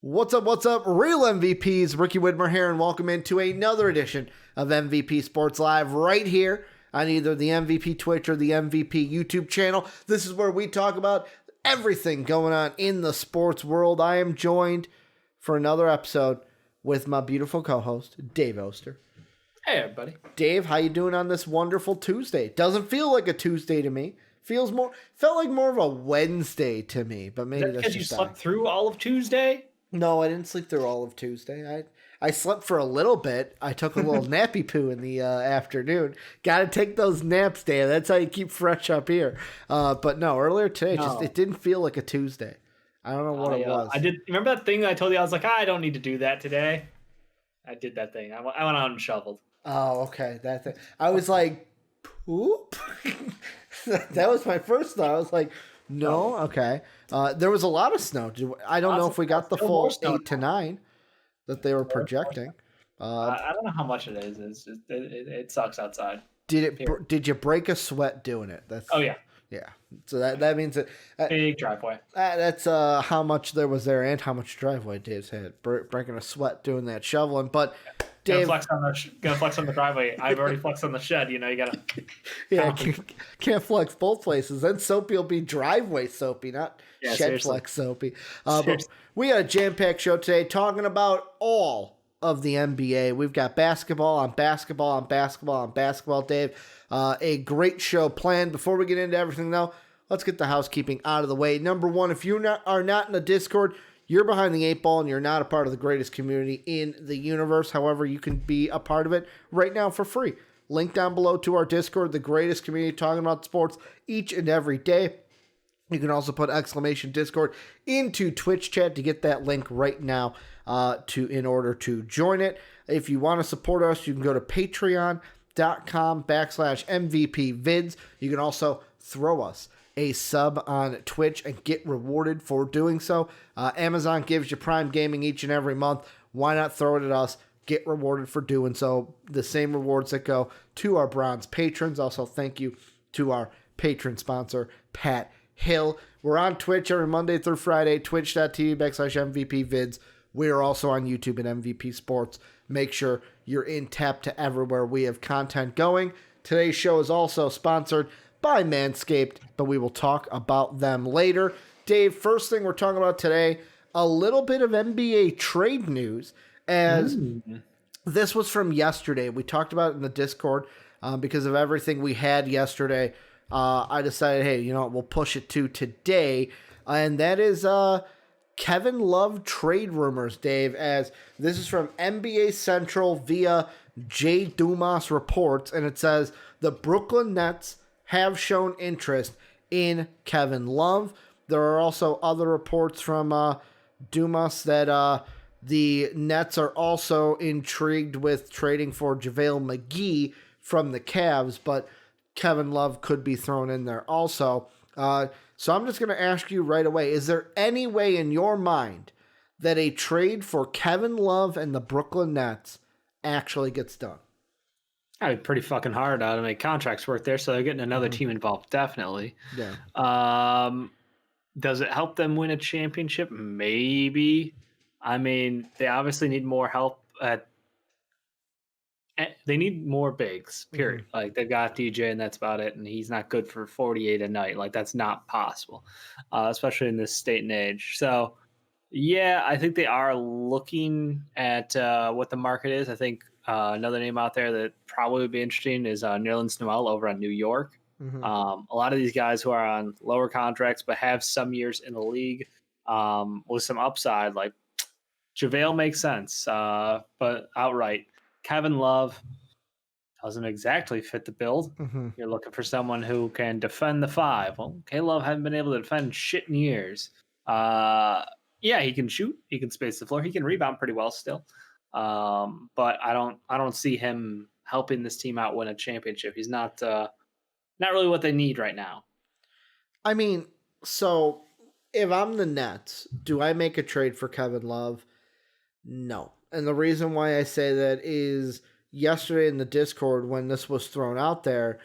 What's up, real MVPs? Ricky Widmer here, and welcome into another edition of MVP Sports Live right here on either the MVP Twitch or the MVP YouTube channel. This is where we talk about everything going on in the sports world. I am joined for another episode with my beautiful co-host, Dave Oster. Hey, everybody. Dave, how you doing on this wonderful Tuesday? Doesn't feel like a Tuesday to me. Felt like more of a Wednesday to me, but maybe that's because you slept through all of Tuesday? No, I didn't sleep through all of Tuesday. I slept for a little bit. I took a little nappy poo in the afternoon. Got to take those naps, Dave. That's how you keep fresh up here. But no, earlier today, it didn't feel like a Tuesday. I don't know what it was. I did. Remember that thing I told you? I was like, I don't need to do that today. I did that thing. I went out and shoveled. Oh, okay. That thing. I was like, poop? That was my first thought. I was like, no, okay. There was a lot of snow. I don't know if we got the full 8 to 9 that they were projecting. I don't know how much it is. It sucks outside. Did you break a sweat doing it? Oh yeah. Yeah. So that means that big driveway. That's how much there was there and how much driveway Dave's had. Breaking a sweat doing that shoveling, but. Dave, gonna flex on the driveway. I've already flexed on the shed. You gotta. Yeah, can't flex both places. Then Soapy will be driveway Soapy, not shed seriously. Flex Soapy. But we got a jam-packed show today talking about all of the NBA. We've got basketball, Dave. A great show planned. Before we get into everything, though, let's get the housekeeping out of the way. Number one, if you are not in the Discord, you're behind the 8 ball and you're not a part of the greatest community in the universe. However, you can be a part of it right now for free. Link down below to our Discord, the greatest community talking about sports each and every day. You can also put !Discord into Twitch chat to get that link right now in order to join it. If you want to support us, you can go to patreon.com/MVPvids. You can also throw us a sub on Twitch and get rewarded for doing so. Amazon gives you Prime Gaming each and every month. Why not throw it at us? Get rewarded for doing so. The same rewards that go to our bronze patrons. Also, thank you to our patron sponsor, Pat Hill. We're on Twitch every Monday through Friday, twitch.tv/MVPvids. We are also on YouTube at MVP Sports. Make sure you're in tap to everywhere we have content going. Today's show is also sponsored by MANSCAPED, but we will talk about them later. Dave, first thing we're talking about today, a little bit of NBA trade news, as this was from yesterday. We talked about it in the Discord because of everything we had yesterday. I decided, hey, we'll push it to today, and that is Kevin Love trade rumors, Dave, as this is from NBA Central via J. Dumas Reports, and it says the Brooklyn Nets have shown interest in Kevin Love. There are also other reports from Dumas that the Nets are also intrigued with trading for JaVale McGee from the Cavs, but Kevin Love could be thrown in there also. So I'm just going to ask you right away, is there any way in your mind that a trade for Kevin Love and the Brooklyn Nets actually gets done? That'd be pretty fucking hard to make contracts work there, so they're getting another team involved, definitely. Yeah. Does it help them win a championship? Maybe. I mean, they obviously need more help they need more bigs, period. Like, they've got DJ, and that's about it, and he's not good for 48 a night. Like, that's not possible, especially in this state and age. So, yeah, I think they are looking at what the market is. I think another name out there that probably would be interesting is Nerlens Noel over on New York. A lot of these guys who are on lower contracts but have some years in the league with some upside, like JaVale makes sense, but outright. Kevin Love doesn't exactly fit the build. You're looking for someone who can defend the 5. Well, Love hasn't been able to defend shit in years. Yeah, he can shoot. He can space the floor. He can rebound pretty well still. But I don't see him helping this team out win a championship. He's not really what they need right now. I mean, so if I'm the Nets, do I make a trade for Kevin Love? No. And the reason why I say that is yesterday in the Discord when this was thrown out there,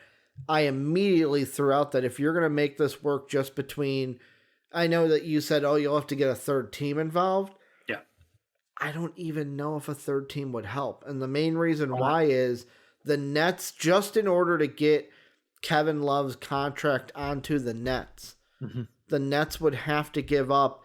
I immediately threw out that if you're going to make this work just between, I know that you said, you'll have to get a third team involved. Yeah. I don't even know if a third team would help. And the main reason why is the Nets, just in order to get Kevin Love's contract onto the Nets, the Nets would have to give up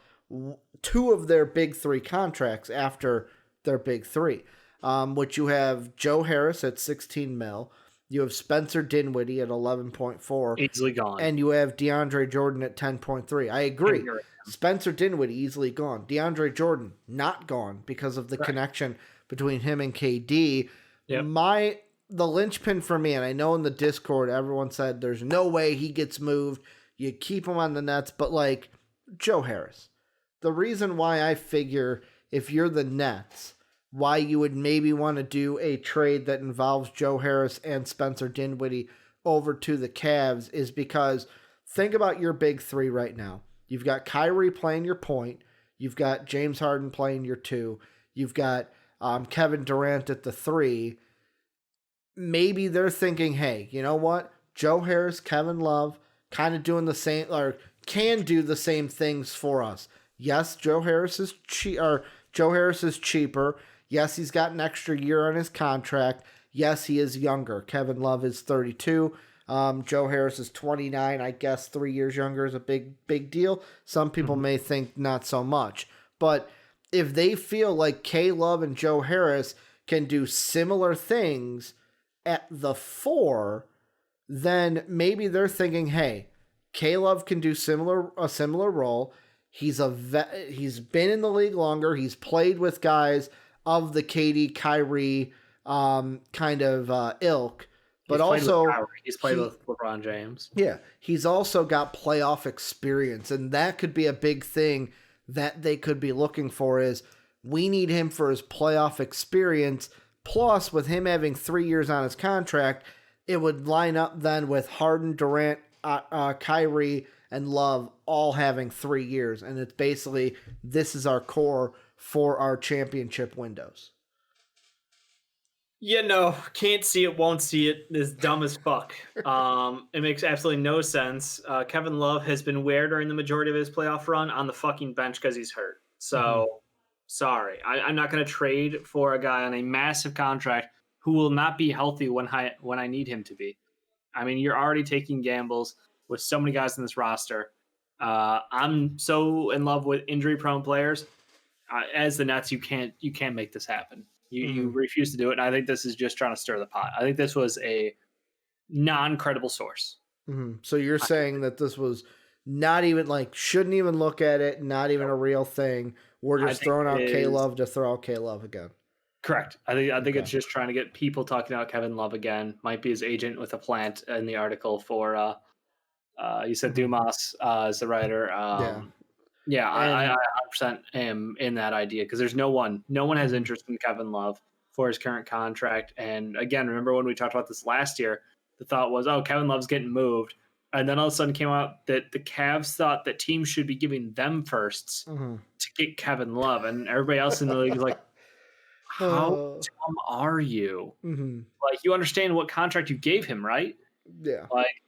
two of their big three contracts after their big three, which you have Joe Harris at 16 mil. You have Spencer Dinwiddie at 11.4. Easily gone. And you have DeAndre Jordan at 10.3. I agree. Spencer Dinwiddie easily gone. DeAndre Jordan not gone because of the connection between him and KD. Yep. The linchpin for me, and I know in the Discord everyone said there's no way he gets moved. You keep him on the Nets, but like Joe Harris. The reason why I figure if you're the Nets, why you would maybe want to do a trade that involves Joe Harris and Spencer Dinwiddie over to the Cavs is because think about your big three right now. You've got Kyrie playing your point. You've got James Harden playing your two. You've got Kevin Durant at the three. Maybe they're thinking, hey, you know what? Joe Harris, Kevin Love, kind of doing the same, or can do the same things for us. Yes, Joe Harris is cheaper. Yes, he's got an extra year on his contract. Yes, he is younger. Kevin Love is 32. Joe Harris is 29. I guess 3 years younger is a big deal. Some people may think not so much. But if they feel like K-Love and Joe Harris can do similar things at the four, then maybe they're thinking, hey, K-Love can do a similar role. He's been in the league longer. He's played with guys of the KD, Kyrie kind of ilk. But he's played with LeBron James. Yeah, he's also got playoff experience, and that could be a big thing that they could be looking for is we need him for his playoff experience. Plus, with him having 3 years on his contract, it would line up then with Harden, Durant, Kyrie, and Love all having 3 years. And it's basically, this is our core for our championship windows. Yeah, no, can't see it, won't see it. It's dumb as fuck. It makes absolutely no sense. Kevin Love has been where during the majority of his playoff run? On the fucking bench because he's hurt. So, sorry. I'm not going to trade for a guy on a massive contract who will not be healthy when I need him to be. I mean, you're already taking gambles with so many guys in this roster. I'm so in love with injury-prone players. As the Nets, you can't make this happen. You refuse to do it, and I think this is just trying to stir the pot. I think this was a non-credible source. So you're saying that this was not even, shouldn't even look at it, not even a real thing. We're just throwing out K-Love to throw out K-Love again. Correct. I think it's just trying to get people talking about Kevin Love again. Might be his agent with a plant in the article for, you said Dumas is the writer. Yeah, I 100% am in that idea because there's no one has interest in Kevin Love for his current contract. And again, remember when we talked about this last year, the thought was, oh, Kevin Love's getting moved. And then all of a sudden came out that the Cavs thought that teams should be giving them firsts to get Kevin Love. And everybody else in the league is like, how dumb are you? Like, you understand what contract you gave him, right? Yeah. Like,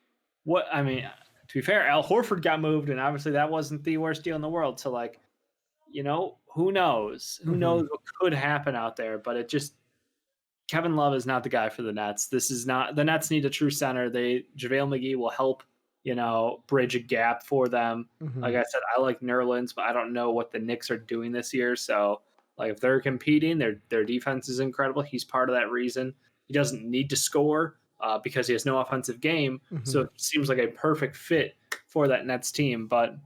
what, I mean, to be fair, Al Horford got moved, and obviously that wasn't the worst deal in the world. So, who knows? Who knows what could happen out there? But it just, Kevin Love is not the guy for the Nets. This is not, the Nets need a true center. JaVale McGee will help, bridge a gap for them. Like I said, I like Nerlens, but I don't know what the Knicks are doing this year. So, if they're competing, their defense is incredible. He's part of that reason. He doesn't need to score. Because he has no offensive game. So it seems like a perfect fit for that Nets team. But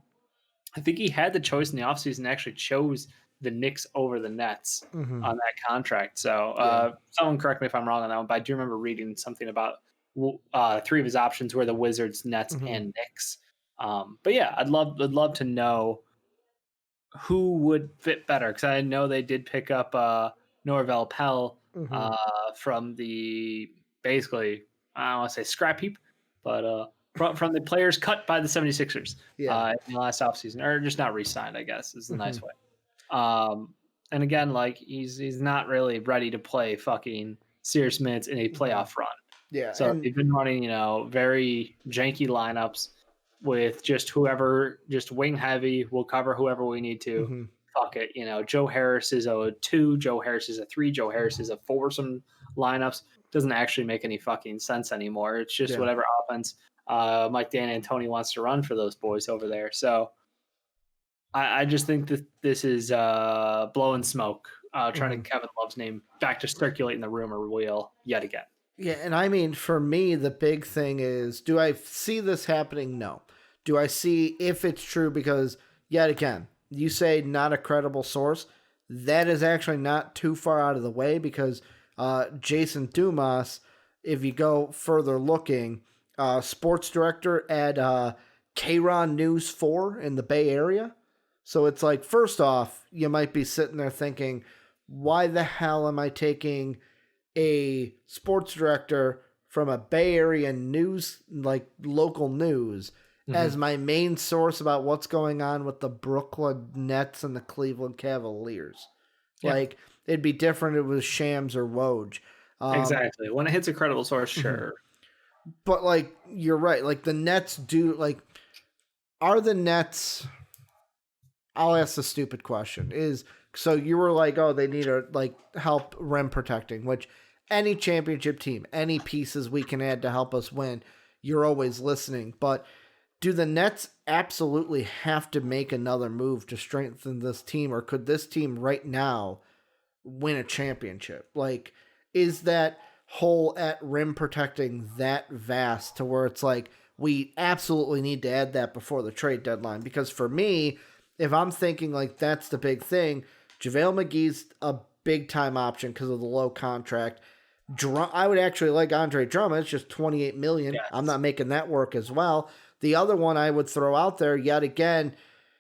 I think he had the choice in the offseason and actually chose the Knicks over the Nets on that contract. So someone correct me if I'm wrong on that one, but I do remember reading something about 3 of his options were the Wizards, Nets, and Knicks. But yeah, I'd love to know who would fit better because I know they did pick up Norvel Pell from the basically, I don't want to say scrap heap, but from the players cut by the 76ers in the last offseason, or just not re-signed, I guess is the nice way. And again, he's not really ready to play fucking serious minutes in a playoff run. Yeah. So they've been running, very janky lineups with just whoever, just wing heavy. We'll cover whoever we need to. fuck it. Joe Harris is a 2, Joe Harris is a 3, Joe Harris is a 4. Some lineups doesn't actually make any fucking sense anymore. It's just whatever offense Mike D'Antoni wants to run for those boys over there. So I just think that this is blowing smoke, trying to get Kevin Love's name back to circulating the rumor wheel yet again. Yeah, and I mean, for me, the big thing is, do I see this happening? No. Do I see if it's true? Because, yet again, you say not a credible source. That is actually not too far out of the way because Jason Dumas, if you go further looking, sports director at K-Ron News 4 in the Bay Area. So it's like, first off, you might be sitting there thinking, why the hell am I taking a sports director from a Bay Area news, like local news, as my main source about what's going on with the Brooklyn Nets and the Cleveland Cavaliers? Yeah. Like, it'd be different if it was Shams or Woj. Exactly. When it hits a credible source, sure. But, like, you're right. Like, the Nets do, like, are the Nets... I'll ask the stupid question. So you were like, oh, they need to, like, help rim protecting, which any championship team, any pieces we can add to help us win, you're always listening. But do the Nets absolutely have to make another move to strengthen this team, or could this team right now win a championship? Like, is that hole at rim protecting that vast to where it's like, we absolutely need to add that before the trade deadline? Because for me, if I'm thinking like that's the big thing, JaVale McGee's a big-time option because of the low contract. I would actually like Andre Drummond. It's just $28 million. Yes. I'm not making that work as well. The other one I would throw out there, yet again,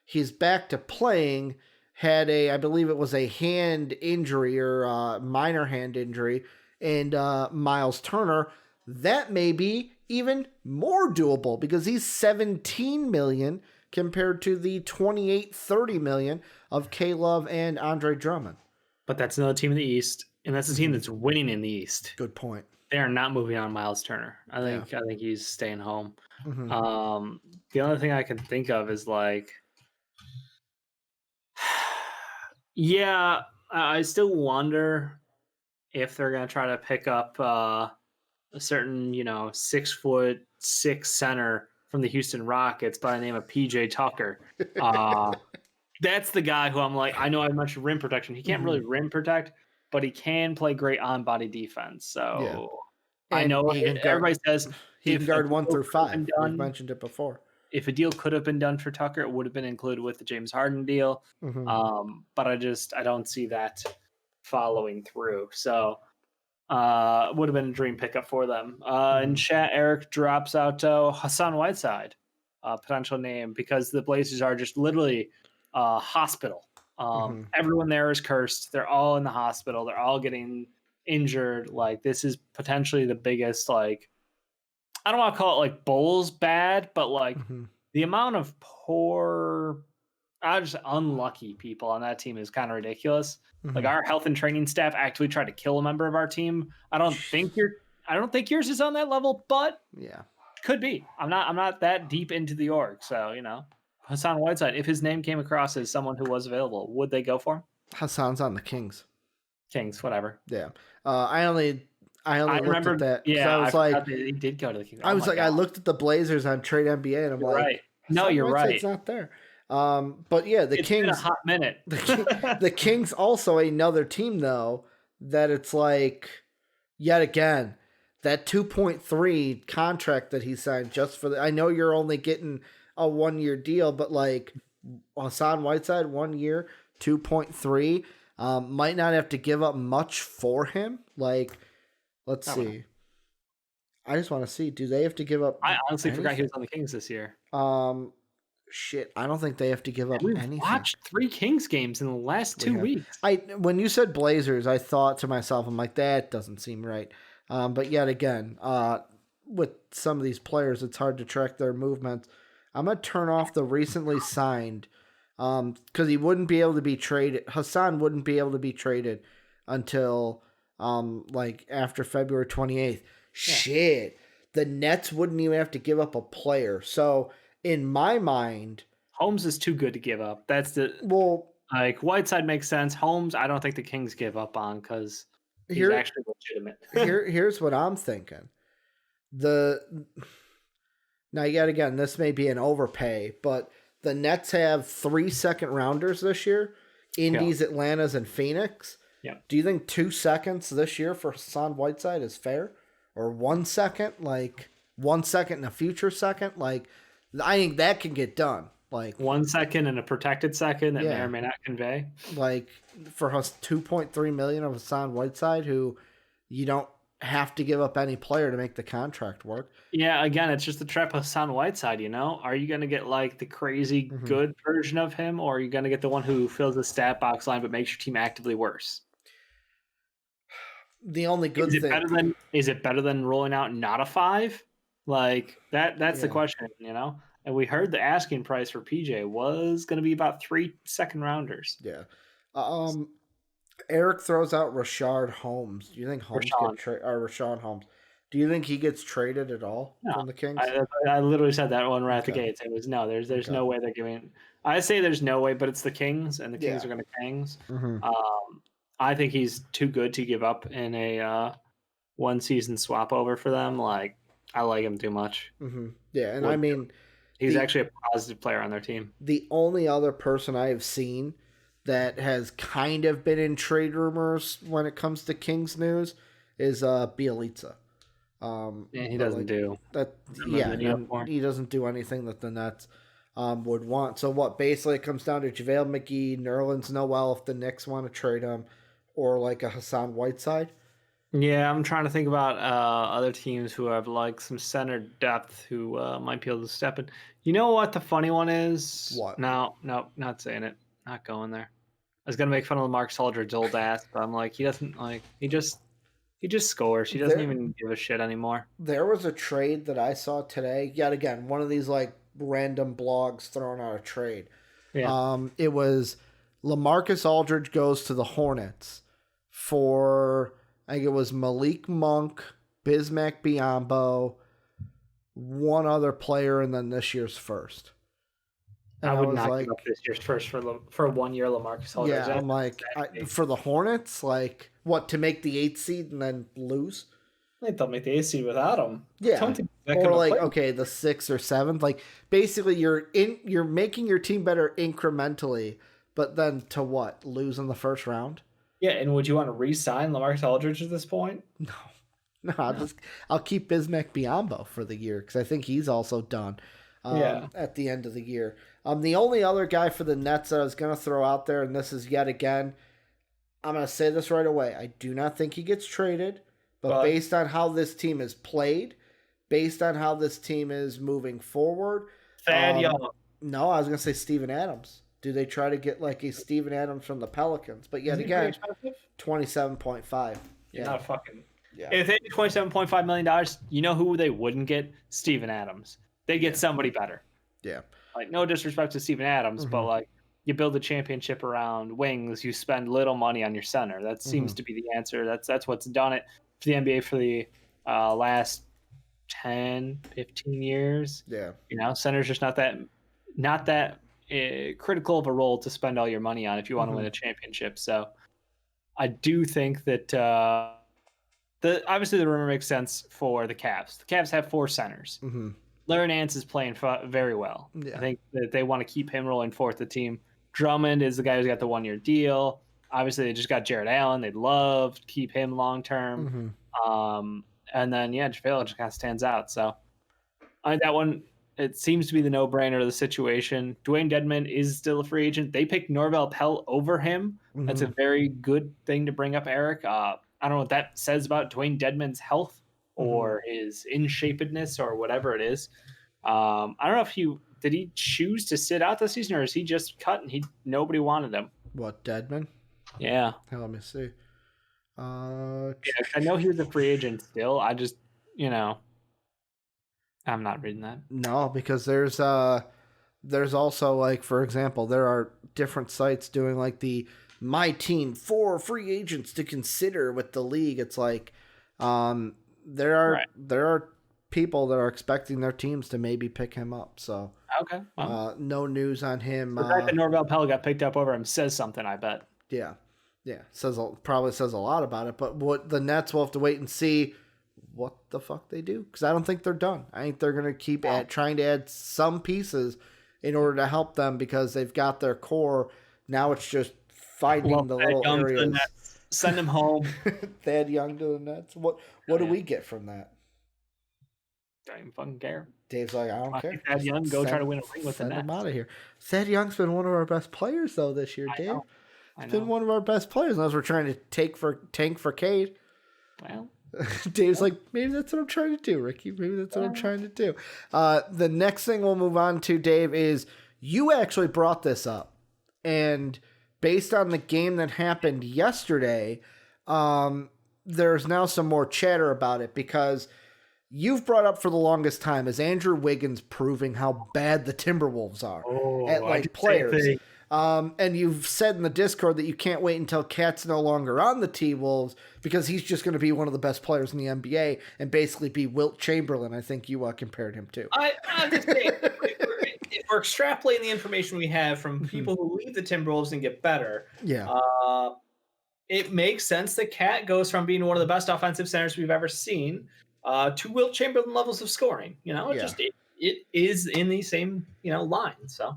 he's back to playing, I believe it was a hand injury or minor hand injury, and Miles Turner. That may be even more doable because he's $17 million compared to the $28-30 million of K-Love and Andre Drummond. But that's another team in the East, and that's a team that's winning in the East. Good point. They are not moving on Miles Turner. I think he's staying home. The only thing I can think of is like, yeah, I still wonder if they're going to try to pick up a certain, 6'6" center from the Houston Rockets by the name of PJ Tucker. That's the guy who I'm like, I know I mentioned rim protection. He can't really rim protect, but he can play great on-body defense. So I know everybody says he can guard 1 through 5. We've mentioned it before. If a deal could have been done for Tucker, it would have been included with the James Harden deal. But I don't see that following through. So would have been a dream pickup for them. In chat, Eric drops out Hassan Whiteside, potential name, because the Blazers are just literally a hospital. Everyone there is cursed. They're all in the hospital. They're all getting injured. Like, this is potentially the biggest, like, I don't want to call it like Bulls bad, but like the amount of just unlucky people on that team is kind of ridiculous. Like, our health and training staff actually tried to kill a member of our team. I don't think yours is on that level, but yeah, could be. I'm not that deep into the org, so Hassan Whiteside, if his name came across as someone who was available, would they go for him? Hassan's on the Kings. Whatever. Yeah. I only looked at that. Yeah, I was like, he did go to the Kings. I was like, God. I looked at the Blazers on Trade NBA, and I'm like, right. No, you're right. It's not there. But yeah, the Kings. Been a hot minute. The Kings also another team though that it's like, yet again, that 2.3 contract that he signed just for I know you're only getting a 1-year deal, but like Hassan Whiteside, 1 year, 2.3, might not have to give up much for him. Like, let's see. I just want to see. Do they have to give up? I honestly forgot he was on the Kings this year. Shit, I don't think they have to give up anything. We've watched 3 Kings games in the last 2 weeks. When you said Blazers, I thought to myself, I'm like, that doesn't seem right. But yet again, with some of these players, it's hard to track their movements. I'm going to turn off the recently signed because he wouldn't be able to be traded. Hassan wouldn't be able to be traded until like after February 28th. Yeah. Shit. The Nets wouldn't even have to give up a player. So in my mind, Holmes is too good to give up. That's the Like Whiteside makes sense. Holmes, I don't think the Kings give up on because he's Here, actually legitimate. here's what I'm thinking. Now, yet again, this may be an overpay, but the Nets have 3 second rounders this year. Indies, Atlanta's, and Phoenix. Yeah. Do you think 2 seconds this year for Hassan Whiteside is fair? Or 1 second? Like 1 second and a future second? Like, I think that can get done. Like 1 second and a protected second that may or may not convey. Like for us, 2.3 million of Hassan Whiteside, who you don't have to give up any player to make the contract work. Yeah, again, it's just the trap of Hassan Whiteside, you know? Are you going to get like the crazy good version of him, or are you going to get the one who fills the stat box line but makes your team actively worse? The only good thing is it better than rolling out not a 5? Like that's the question, you know? And we heard the asking price for PJ was going to be about 3 second rounders. Yeah. Eric throws out Rashard Holmes. Do you think Rashawn Holmes? Do you think he gets traded at all from the Kings? I literally said that one right at the gates. It was no. There's no way they're giving. I say there's no way, but it's the Kings, and the Kings are going to Kings. I think he's too good to give up in a one season swap over for them. Like I like him too much. Yeah, and I mean, he's actually a positive player on their team. The only other person I have seen that has kind of been in trade rumors when it comes to Kings news is Bielitsa. He doesn't do that. He doesn't do anything that the Nets would want. So what basically it comes down to JaVale McGee, Nerlens Noel if the Knicks want to trade him, or like a Hassan Whiteside. Yeah, I'm trying to think about other teams who have like some center depth who might be able to step in. You know what the funny one is? What? No, not saying it. Not going there. I was gonna make fun of Marcus Aldridge's old ass, but I'm like, he doesn't like. He just scores. He doesn't even give a shit anymore. There was a trade that I saw today. Yet again, one of these like random blogs throwing out a trade. Yeah. It was LaMarcus Aldridge goes to the Hornets for, I think it was Malik Monk, Bismack Biyombo, one other player, and then this year's first. And I would not give up this year's first for 1 year LaMarcus Aldridge. Yeah, I'm like, for the Hornets, like, what, to make the 8th seed and then lose? I think they'll make the 8th seed without him. Yeah, or like, okay, the 6th or 7th. Like, basically, you're making your team better incrementally, but then to what? Lose in the first round? Yeah, and would you want to re-sign LaMarcus Aldridge at this point? No, I'll keep Bismack Biyombo for the year because I think he's also done. At the end of the year. The only other guy for the Nets that I was going to throw out there, and this is yet again, I'm going to say this right away. I do not think he gets traded, but based on how this team is played, based on how this team is moving forward. Thad Young. No, I was going to say Steven Adams. Do they try to get like a Steven Adams from the Pelicans? But yet again, 27.5. Yeah, not fucking. Yeah. If they had $27.5 million, you know who they wouldn't get? Steven Adams. They get somebody better. Yeah. Like, no disrespect to Steven Adams, but like, you build a championship around wings, you spend little money on your center. That seems to be the answer. That's what's done it for the NBA for the last 10, 15 years. Yeah. You know, center's just not that critical of a role to spend all your money on if you want to win a championship. So I do think that obviously the rumor makes sense for the Cavs. The Cavs have 4 centers. Larry Nance is playing very well. Yeah. I think that they want to keep him rolling forward the team. Drummond is the guy who's got the 1-year deal. Obviously, they just got Jared Allen. They'd love to keep him long term. And then, JaVale just kind of stands out. So I think that one, it seems to be the no-brainer of the situation. Dwayne Dedmon is still a free agent. They picked Norvel Pelle over him. That's a very good thing to bring up, Eric. I don't know what that says about Dwayne Dedmon's health or his in-shapedness or whatever it is. I don't know if did he choose to sit out this season or is he just cut and nobody wanted him? What, Dedmon? Yeah. Let me see. I know he was a free agent still. I just, I'm not reading that. No, because there's also, like, for example, there are different sites doing like the My Team 4 free agents to consider with the league. It's like there are people that are expecting their teams to maybe pick him up. So Okay. Well, no news on him. the fact that Norvell Pell got picked up over him says something, I bet. Yeah. Probably says a lot about it. But what the Nets will have to wait and see what the fuck they do, because I don't think they're done. I think they're going to keep trying to add some pieces in order to help them, because they've got their core. Now it's just finding the little areas. Send him home. Thad Young to the Nets. What do we get from that? Don't even fucking care. Dave's like, I don't care. Thad Young, go try to win a ring with the Nets. Send him out of here. Thad Young's been one of our best players though this year, Dave. He's been one of our best players, unless we're trying to tank for Cade. Well, Dave's like, maybe that's what I'm trying to do, Ricky. Maybe that's what I'm trying to do. The next thing we'll move on to, Dave, is you actually brought this up, and based on the game that happened yesterday, there's now some more chatter about it, because you've brought up for the longest time is Andrew Wiggins proving how bad the Timberwolves are at players. And you've said in the Discord that you can't wait until Cat's no longer on the T-Wolves, because he's just going to be one of the best players in the NBA and basically be Wilt Chamberlain. I think you compared him to. I'm just saying, if we're extrapolating the information we have from people who leave the Timberwolves and get better, it makes sense that Cat goes from being one of the best offensive centers we've ever seen to Wilt Chamberlain levels of scoring. It is in the same line. So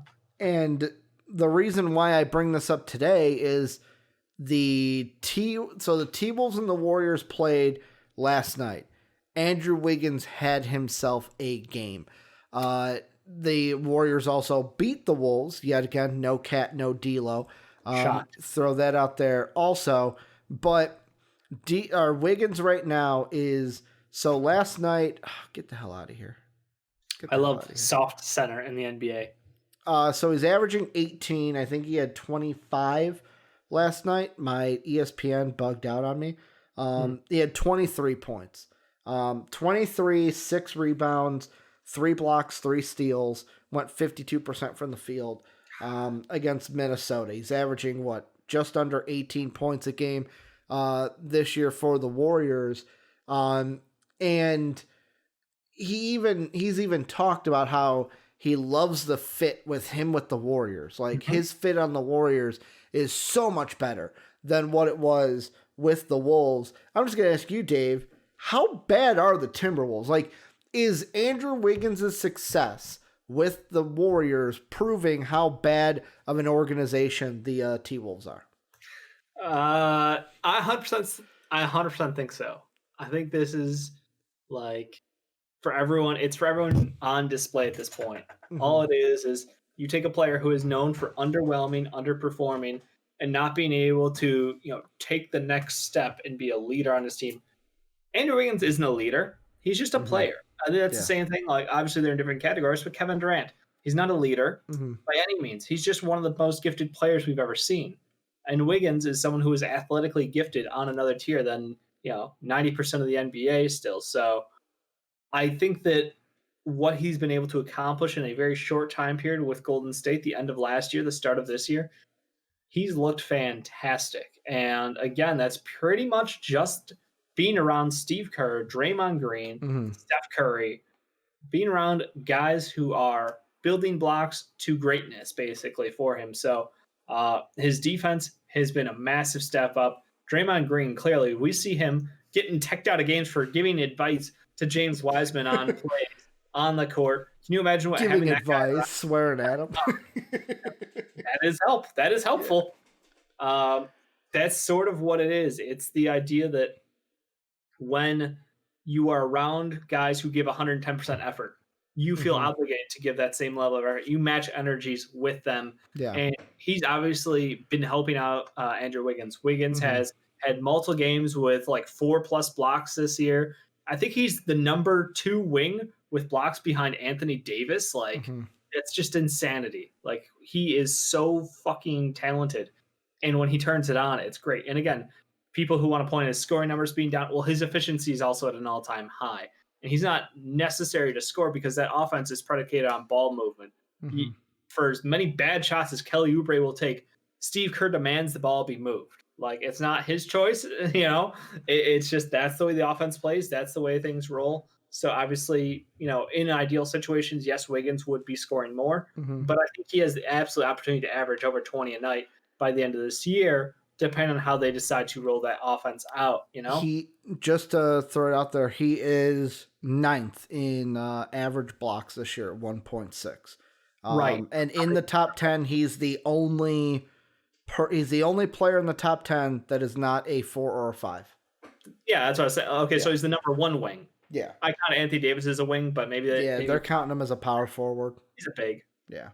the reason why I bring this up today is the T-Wolves and the Warriors played last night. Andrew Wiggins had himself a game. The Warriors also beat the Wolves. Yet again, no Cat, no D'Lo. Throw that out there also. But Wiggins right now is... So last night... get the hell out of here. I love soft center in the NBA. So he's averaging 18. I think he had 25 last night. My ESPN bugged out on me. He had 23 points. 23, 6 rebounds, 3 blocks, 3 steals. Went 52% from the field against Minnesota. He's averaging, just under 18 points a game this year for the Warriors. And he's even talked about how he loves the fit with the Warriors. Like his fit on the Warriors is so much better than what it was with the Wolves. I'm just going to ask you, Dave, how bad are the Timberwolves? Like, is Andrew Wiggins' success with the Warriors proving how bad of an organization the T-Wolves are? I 100% think so. I think this is for everyone, it's for everyone on display at this point. All it is you take a player who is known for underwhelming, underperforming, and not being able to, take the next step and be a leader on his team. Andrew Wiggins isn't a leader. He's just a player. I think that's the same thing. Like, obviously they're in different categories, but Kevin Durant, he's not a leader by any means. He's just one of the most gifted players we've ever seen. And Wiggins is someone who is athletically gifted on another tier than, 90% of the NBA still. So I think that what he's been able to accomplish in a very short time period with Golden State, the end of last year, the start of this year, he's looked fantastic. And again, that's pretty much just being around Steve Kerr, Draymond Green, Steph Curry, being around guys who are building blocks to greatness, basically, for him. So his defense has been a massive step up. Draymond Green, clearly, we see him getting teched out of games for giving advice to James Wiseman on plays on the court. Can you imagine what giving advice, swearing at him? That is help. That is helpful. That's sort of what it is. It's the idea that when you are around guys who give 110% effort, you feel obligated to give that same level of effort. You match energies with them. Yeah. And he's obviously been helping out Andrew Wiggins. Wiggins has had multiple games with 4+ blocks this year. I think he's the number 2 wing with blocks behind Anthony Davis. It's just insanity. He is so fucking talented. And when he turns it on, it's great. And again, people who want to point his scoring numbers being down, well, his efficiency is also at an all-time high. And he's not necessary to score because that offense is predicated on ball movement. For as many bad shots as Kelly Oubre will take, Steve Kerr demands the ball be moved. It's not his choice, It's just that's the way the offense plays. That's the way things roll. So obviously, in ideal situations, yes, Wiggins would be scoring more, but I think he has the absolute opportunity to average over 20 a night by the end of this year, depending on how they decide to roll that offense out, He, just to throw it out there, he is ninth in average blocks this year at 1.6. Right. And in the top 10, he's the only player in the top 10 that is not a 4 or a 5. Yeah, that's what I was saying. Okay, so he's the number one wing. Yeah. I count Anthony Davis as a wing, but maybe they're counting him as a power forward. He's a big. Yeah.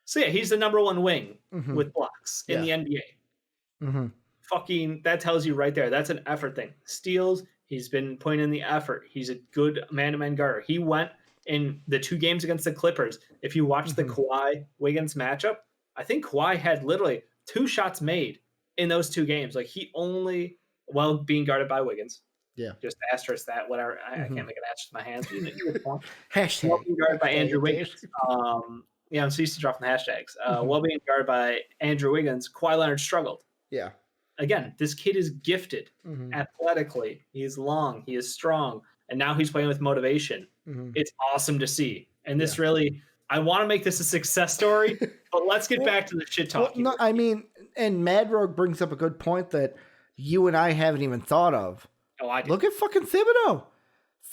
So yeah, he's the number one wing with blocks in the NBA. Fucking, that tells you right there. That's an effort thing. Steals, he's been putting in the effort. He's a good man-to-man guarder. He went in the 2 games against the Clippers. If you watch the Kawhi Wiggins matchup, I think Kawhi had literally 2 shots made in those 2 games. Like he only, while being guarded by Wiggins. Yeah. Just asterisk that, whatever. I can't make an asterisk with my hands. Hashtag. Well being guarded by Andrew Wiggins. Yeah, I'm so used to dropping the hashtags. Well being guarded by Andrew Wiggins, Kawhi Leonard struggled. Yeah. Again, this kid is gifted athletically. He is long. He is strong. And now he's playing with motivation. It's awesome to see. And this really, I want to make this a success story, but let's get back to the shit talking. No, I mean, and Mad Rogue brings up a good point that you and I haven't even thought of. Oh, I did. Look at fucking Thibodeau.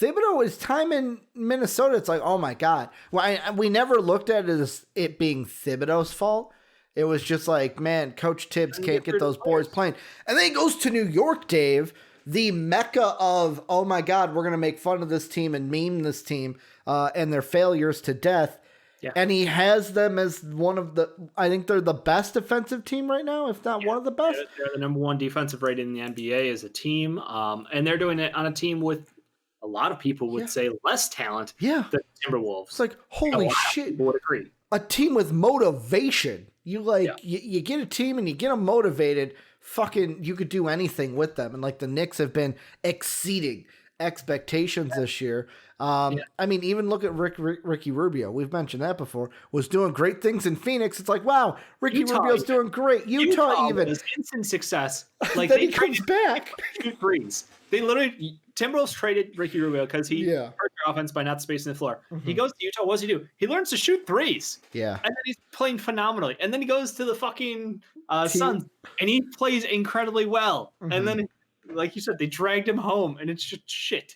Thibodeau, his time in Minnesota, it's like, oh my God. Well, we never looked at it as it being Thibodeau's fault. It was just like, man, Coach Tibbs can't get those boys playing. And then he goes to New York, Dave, the mecca of, oh my God, we're going to make fun of this team and meme this team and their failures to death. Yeah. And he has them as one of the, I think they're the best defensive team right now, if not one of the best. They're the number 1 defensive rated in the NBA as a team. And they're doing it on a team with a lot of people would say less talent than the Timberwolves. It's like, holy shit. People would agree. A team with motivation. You you get a team and you get them motivated, fucking you could do anything with them. And like the Knicks have been exceeding expectations this year. I mean, even look at Ricky Rubio. We've mentioned that before. Was doing great things in Phoenix. It's like, wow, Rubio's doing great. Utah even was instant success. Like then he comes back. Shoot threes. They literally Timberwolves traded Ricky Rubio because he hurt their offense by not spacing the floor. He goes to Utah. What does he do? He learns to shoot threes. Yeah, and then he's playing phenomenally. And then he goes to the fucking Suns and he plays incredibly well. And then, like you said, they dragged him home, and it's just shit.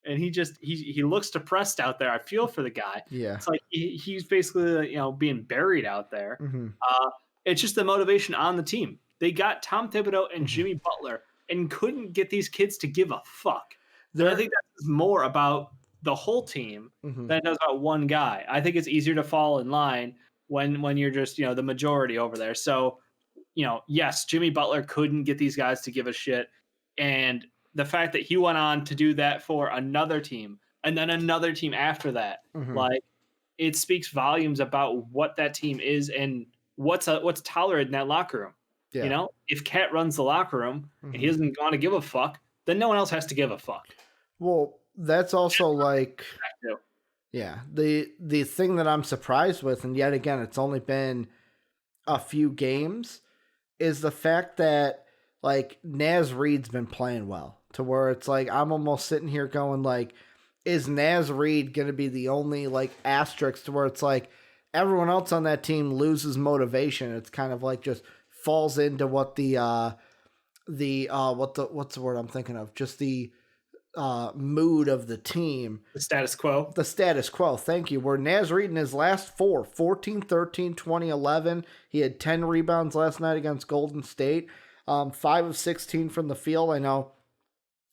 And he looks depressed out there. I feel for the guy. Yeah, it's like he's basically being buried out there. It's just the motivation on the team. They got Tom Thibodeau and Jimmy Butler and couldn't get these kids to give a fuck. And I think that's more about the whole team than it does about one guy. I think it's easier to fall in line when you're just the majority over there. So yes, Jimmy Butler couldn't get these guys to give a shit, and the fact that he went on to do that for another team and then another team after that, like it speaks volumes about what that team is and what's tolerated in that locker room. Yeah. If Cat runs the locker room and he doesn't want to give a fuck, then no one else has to give a fuck. Well, that's also like, the thing that I'm surprised with, and yet again, it's only been a few games, is the fact that like Naz Reid's been playing well to where it's like, I'm almost sitting here going like, is Naz Reid going to be the only like asterisk to where it's like everyone else on that team loses motivation. It's kind of like just falls into what what's the word I'm thinking of? Just the mood of the team. The status quo. The status quo. Thank you. Where Naz Reid in his last 14, 13, 20, 11. He had 10 rebounds last night against Golden State. 5 of 16 from the field. I know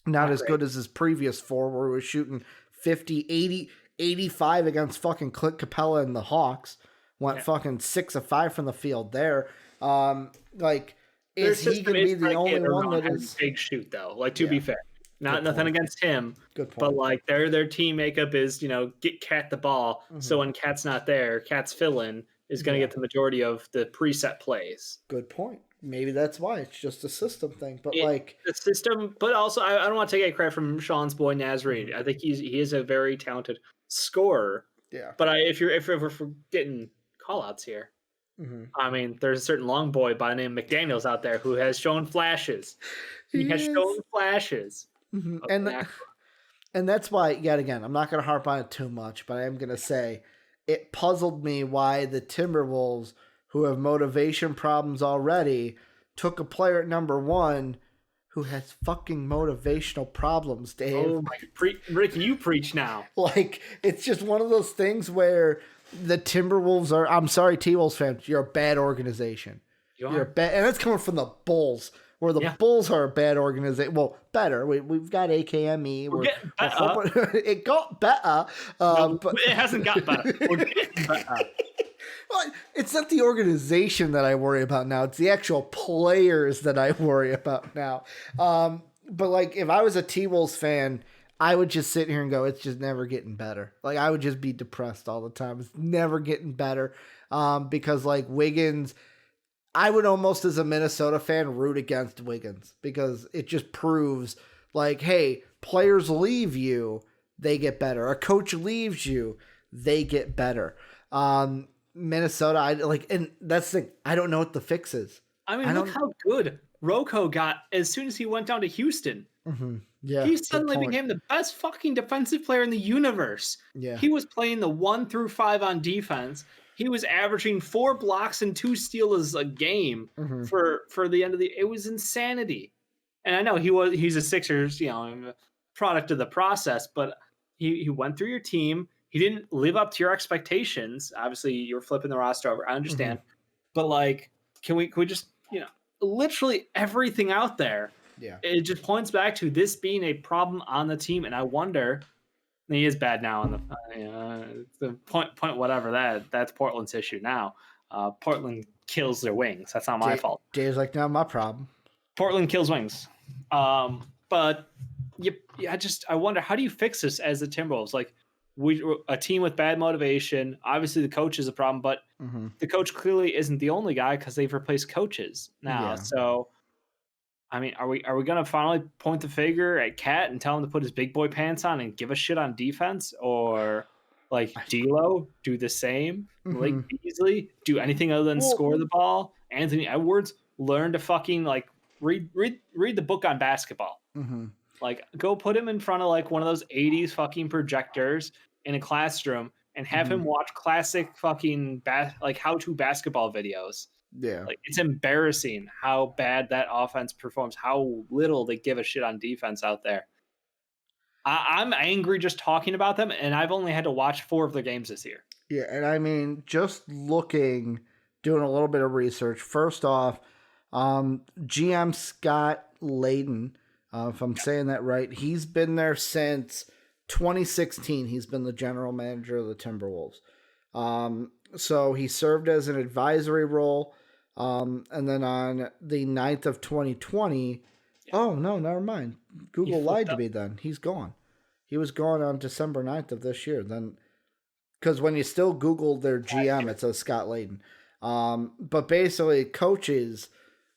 not as good as his previous 4 where he was shooting 50, 80, 85 against fucking Clint Capella and the Hawks. Went fucking 6 of 5 from the field there. Like, is he going to be the only one that is big shoot though? Like, to be fair, nothing against him. Good point. But like their team makeup is get Cat the ball. So when Cat's not there, Cat's fill-in is going to get the majority of the preset plays. Good point. Maybe that's why it's just a system thing. But like the system, but also I don't want to take any credit from Sean's boy Naz Reid. I think he is a very talented scorer. Yeah. But if we're getting call outs here. I mean, there's a certain long boy by the name of McDaniels out there who has shown flashes. He has shown flashes. And And that's why, yet again, I'm not going to harp on it too much, but I am going to say it puzzled me why the Timberwolves, who have motivation problems already, took a player at number 1 who has fucking motivational problems, Dave. Oh my, Rick, you preach now. Like, it's just one of those things where the Timberwolves are, I'm sorry, T-Wolves fans, you're a bad organization. You're bad, and that's coming from the Bulls, where the Bulls are a bad organization. Well, better. We've got AKME. We're getting better. It got better. No, but it hasn't got better. We're getting better. Well, it's not the organization that I worry about now. It's the actual players that I worry about now. But like, if I was a T-Wolves fan, I would just sit here and go, it's just never getting better. Like, I would just be depressed all the time. It's never getting better. Because like Wiggins, I would almost, as a Minnesota fan, root against Wiggins because it just proves like, hey, players leave you, they get better. A coach leaves you, they get better. Minnesota, and that's the thing. I don't know what the fix is. I mean, look how good Rocco got as soon as he went down to Houston. Mm-hmm. Yeah, he suddenly became the best fucking defensive player in the universe. Yeah, he was playing the 1 through 5 on defense. He was averaging 4 blocks and 2 steals a game for the end of the. It was insanity. And I know he's a Sixers, product of the process, but he went through your team. He didn't live up to your expectations. Obviously, you're flipping the roster over. I understand, but like, can we just literally everything out there? Yeah, it just points back to this being a problem on the team, and I wonder. He is bad now on the point whatever that's Portland's issue now. Portland kills their wings. That's not my fault. Dave's like, not my problem. Portland kills wings. But I wonder, how do you fix this as the Timberwolves? Like, a team with bad motivation. Obviously, the coach is a problem, but the coach clearly isn't the only guy because they've replaced coaches now. Yeah. So, I mean, are we going to finally point the finger at Cat and tell him to put his big boy pants on and give a shit on defense, or like D'Lo do the same? Like Beasley do anything other than score the ball? Anthony Edwards learn to fucking like read the book on basketball. Like, go put him in front of like one of those 80s fucking projectors in a classroom and have him watch classic fucking how-to basketball videos. Yeah. Like, it's embarrassing how bad that offense performs, how little they give a shit on defense out there. I'm angry just talking about them, and I've only had to watch 4 of their games this year. Yeah, and I mean, just doing a little bit of research. First off, GM Scott Layden, if I'm saying that right, he's been there since 2016. He's been the general manager of the Timberwolves. So he served as an advisory role. And then on the 9th of 2020, oh, no, never mind. Google lied to me then. He's gone. He was gone on December 9th of this year. Then, because when you still Google their GM, it says Scott Layden. But basically, coaches,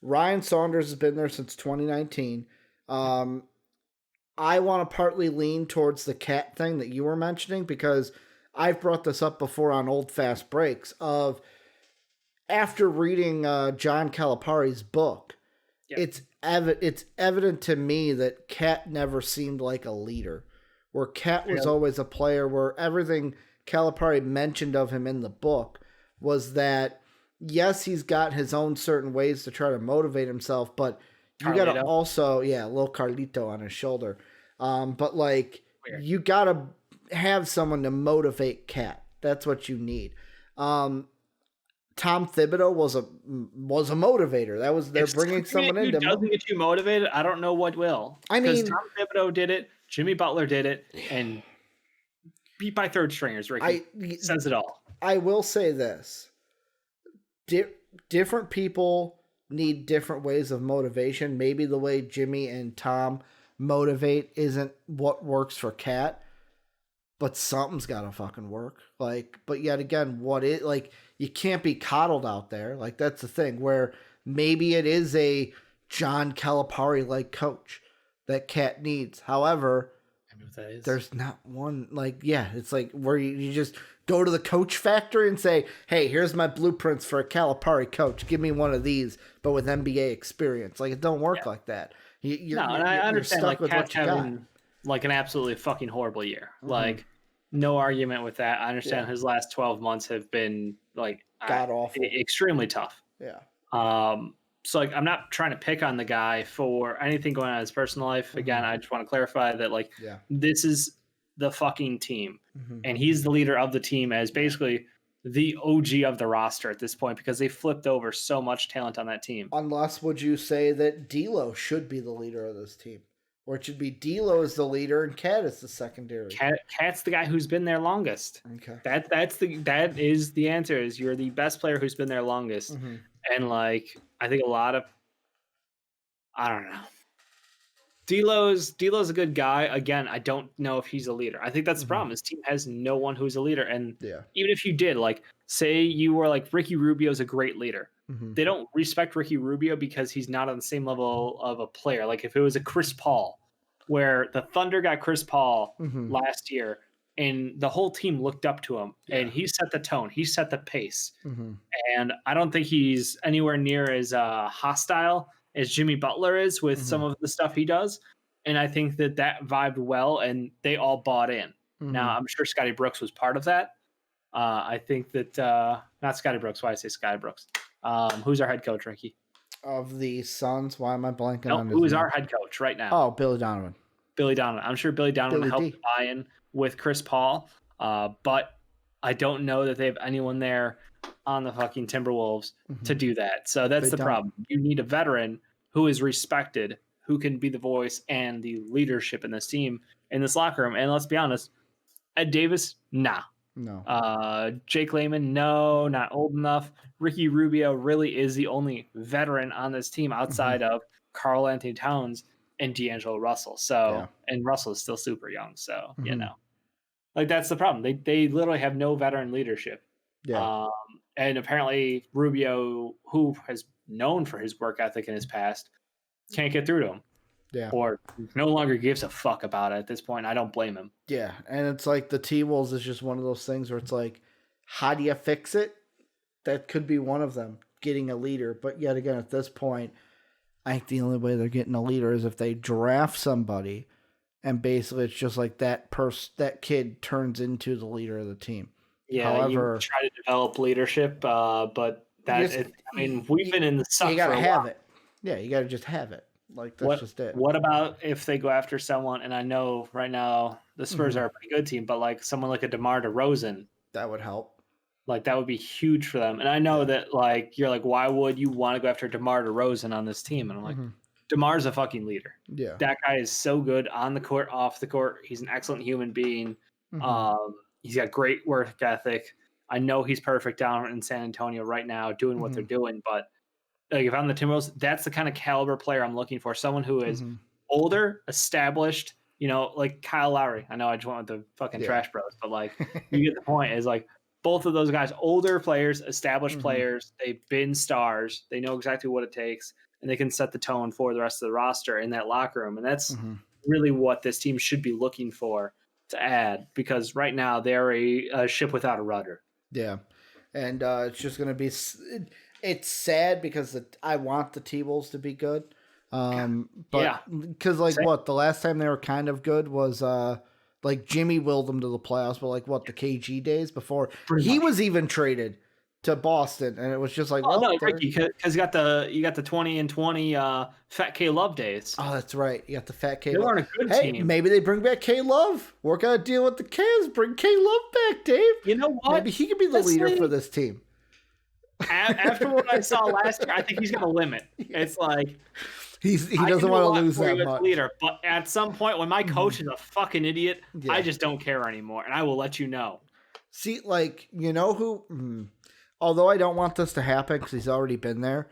Ryan Saunders has been there since 2019. I want to partly lean towards the Cat thing that you were mentioning, because I've brought this up before on Old Fast Breaks of, after reading John Calipari's book, it's evident to me that Cat never seemed like a leader, where Cat was always a player, where everything Calipari mentioned of him in the book was that, yes, he's got his own certain ways to try to motivate himself, but you got to also, little Carlito on his shoulder. But like, you got to have someone to motivate Cat. That's what you need. Tom Thibodeau was a motivator. They're bringing someone in. Doesn't get you motivated. I don't know what will. I mean, Tom Thibodeau did it. Jimmy Butler did it, and beat by third stringers. Ricky says it all. I will say this: different people need different ways of motivation. Maybe the way Jimmy and Tom motivate isn't what works for Cat, but something's got to fucking work. Like, but yet again, you can't be coddled out there. Like, that's the thing, where maybe it is a John Calipari-like coach that Cat needs. However, there's not one. Like, it's like where you just go to the coach factory and say, hey, here's my blueprints for a Calipari coach. Give me one of these, but with NBA experience. Like, it don't work like that. I understand, like, Cat's having like an absolutely fucking horrible year. Like, no argument with that. I understand his last 12 months have been like God awful, extremely tough. Yeah. So like, I'm not trying to pick on the guy for anything going on in his personal life. Again, I just want to clarify that like, this is the fucking team, and he's the leader of the team as basically the OG of the roster at this point because they flipped over so much talent on that team. Unless would you say that D'Lo should be the leader of this team? Or it should be D'Lo is the leader and Cat is the secondary. Cat's the guy who's been there longest. Okay. That is the answer. Is you're the best player who's been there longest. And like I think a lot of I don't know. D'Lo's a good guy. Again, I don't know if he's a leader. I think that's the problem. This team has no one who's a leader. And even if you did, like say you were like Ricky Rubio's a great leader. They don't respect Ricky Rubio because he's not on the same level of a player. Like if it was a Chris Paul, where the Thunder got Chris Paul last year, and the whole team looked up to him, and he set the tone, he set the pace. And I don't think he's anywhere near as hostile as Jimmy Butler is with some of the stuff he does. And I think that vibed well, and they all bought in. Now, I'm sure Scotty Brooks was part of that. I think that not Scotty Brooks. Why I say Scotty Brooks? Who's our head coach, Ricky? Of the Suns? Why am I blanking on his who is name? our head coach right now? Oh, Billy Donovan. Billy Donovan. I'm sure Billy Donovan helped buy in with Chris Paul, but I don't know that they have anyone there on the fucking Timberwolves to do that. So that's the problem. You need a veteran who is respected, who can be the voice and the leadership in this team, in this locker room. And let's be honest, Ed Davis, nah. No. Jake Layman, no, not old enough. Ricky Rubio really is the only veteran on this team outside of Karl Anthony Towns and D'Angelo Russell. So, and Russell is still super young. So, you know, like that's the problem. They literally have no veteran leadership. Yeah. And apparently Rubio, who has known for his work ethic in his past, can't get through to him. Yeah. Or no longer gives a fuck about it at this point. I don't blame him. Yeah. And it's like the T-Wolves is just one of those things where it's like, how do you fix it? That could be one of them, getting a leader. But yet again, at this point, I think the only way they're getting a leader is if they draft somebody and basically it's just like that kid turns into the leader of the team. Yeah, however, you try to develop leadership, but we've been in the suck. You gotta have it. Yeah, you gotta just have it. Like that's just it. What about if they go after someone? And I know right now the Spurs are a pretty good team, but like someone like a DeMar DeRozan, that would help. Like that would be huge for them. And I know that like you're like, why would you want to go after DeMar DeRozan on this team? And I'm like, DeMar's a fucking leader. Yeah, that guy is so good on the court, off the court. He's an excellent human being. He's got great work ethic. I know he's perfect down in San Antonio right now doing what they're doing. But like if I'm the Timberwolves, that's the kind of caliber player I'm looking for. Someone who is older, established, you know, like Kyle Lowry. I know I just went with the fucking trash bros, but like you get the point is like both of those guys, older players, established players, they've been stars. They know exactly what it takes and they can set the tone for the rest of the roster in that locker room. And that's really what this team should be looking for to add, because right now they're a ship without a rudder. Yeah. And it's just going to be, it's sad because I want the T-Wolves to be good. But because like what, the last time they were kind of good was like Jimmy willed them to the playoffs, but like what, the KG days before he was even traded to Boston, and it was just like, Ricky, because you got the 20 and 20 Fat K Love days. Oh, that's right. You got the Fat K. They weren't a good team. Maybe they bring back K Love. Work out a deal with the Cavs. Bring K Love back, Dave. You know what? Maybe he could be the leader for this team. After what I saw last year, I think he's going to limit. It's like he doesn't want to lose that much. Leader, but at some point, when my coach is a fucking idiot, I just don't care anymore, and I will let you know. See, like, you know who? Although I don't want this to happen because he's already been there,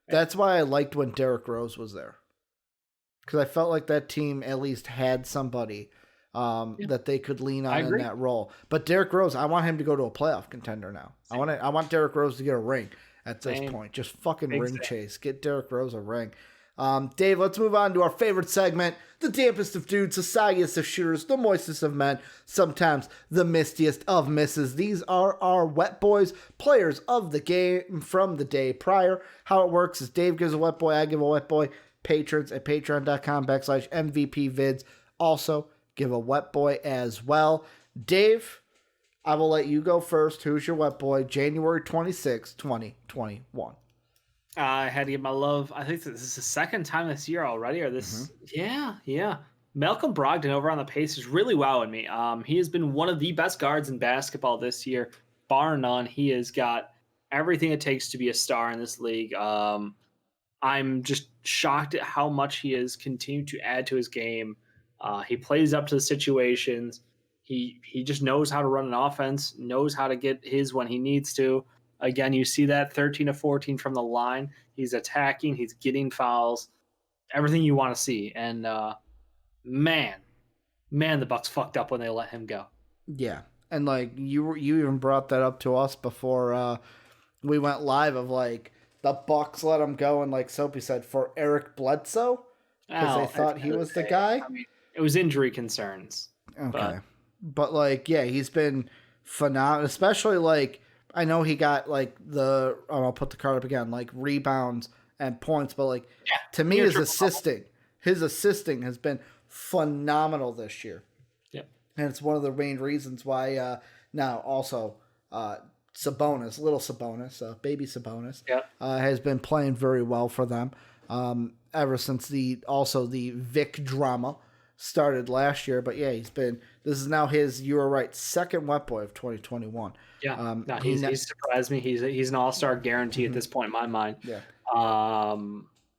that's why I liked when Derrick Rose was there. Because I felt like that team at least had somebody that they could lean on in that role. But Derrick Rose, I want him to go to a playoff contender now. I want Derrick Rose to get a ring at this point. Just fucking ring chase. Get Derrick Rose a ring. Dave, let's move on to our favorite segment, the dampest of dudes, the soggiest of shooters, the moistest of men, sometimes the mistiest of misses. These are our wet boys, players of the game from the day prior. How it works is Dave gives a wet boy, I give a wet boy. Patrons at patreon.com/MVPvids also give a wet boy as well. Dave, I will let you go first. Who's your wet boy? January 26, 2021. I had to give my love. I think this is the second time this year already, or this. Yeah. Malcolm Brogdon over on the Pacers really wowing me. He has been one of the best guards in basketball this year, bar none. He has got everything it takes to be a star in this league. I'm just shocked at how much he has continued to add to his game. He plays up to the situations. He just knows how to run an offense, knows how to get his when he needs to. Again, you see that 13 to 14 from the line. He's attacking. He's getting fouls. Everything you want to see. And man, the Bucks fucked up when they let him go. Yeah, and like you even brought that up to us before we went live of like the Bucks let him go, and like Soapy said, for Eric Bledsoe because they thought he was the guy. I mean, it was injury concerns. Okay, but like yeah, he's been phenomenal, especially like. I know he got like I'll put the card up again, like rebounds and points, but like to me, his assisting has been phenomenal this year. Yeah. And it's one of the main reasons why now also Sabonis, baby Sabonis, has been playing very well for them ever since the Vic drama started last year. But yeah, this is now his, you were right, second wet boy of 2021. Yeah, he's surprised me. He's an all-star guarantee at this point in my mind. Yeah.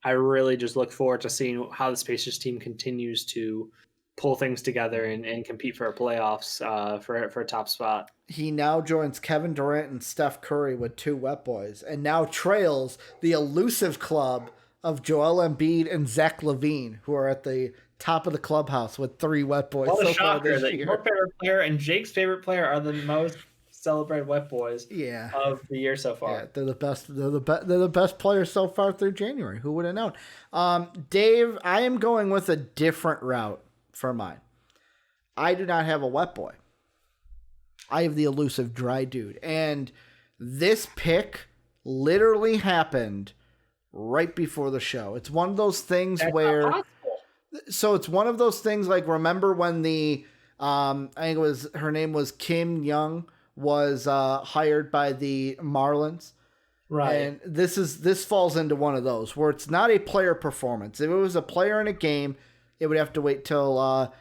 I really just look forward to seeing how the Pacers team continues to pull things together and compete for a playoffs for a top spot. He now joins Kevin Durant and Steph Curry with 2 wet boys, and now trails the elusive club of Joel Embiid and Zach LaVine, who are at the top of the clubhouse with 3 wet boys. What a shocker that your favorite player and Jake's favorite player are the most celebrated wet boys of the year so far. Yeah, they're the best. They're the best players so far through January. Who would have known? Dave, I am going with a different route for mine. I do not have a wet boy. I have the elusive dry dude, and this pick literally happened right before the show. It's one of those things where. So it's one of those things like, remember when the I think her name was Kim Young was hired by the Marlins, right? And this falls into one of those where it's not a player performance. If it was a player in a game, it would have to wait till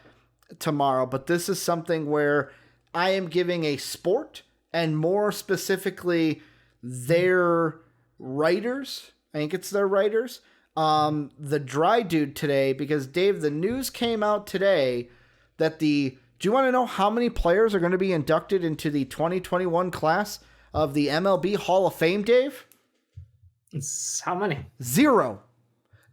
tomorrow. But this is something where I am giving a sport, and more specifically their writers. I think it's their writers. The dry dude today, because Dave, the news came out today that do you want to know how many players are going to be inducted into the 2021 class of the MLB Hall of Fame, Dave? How many? 0.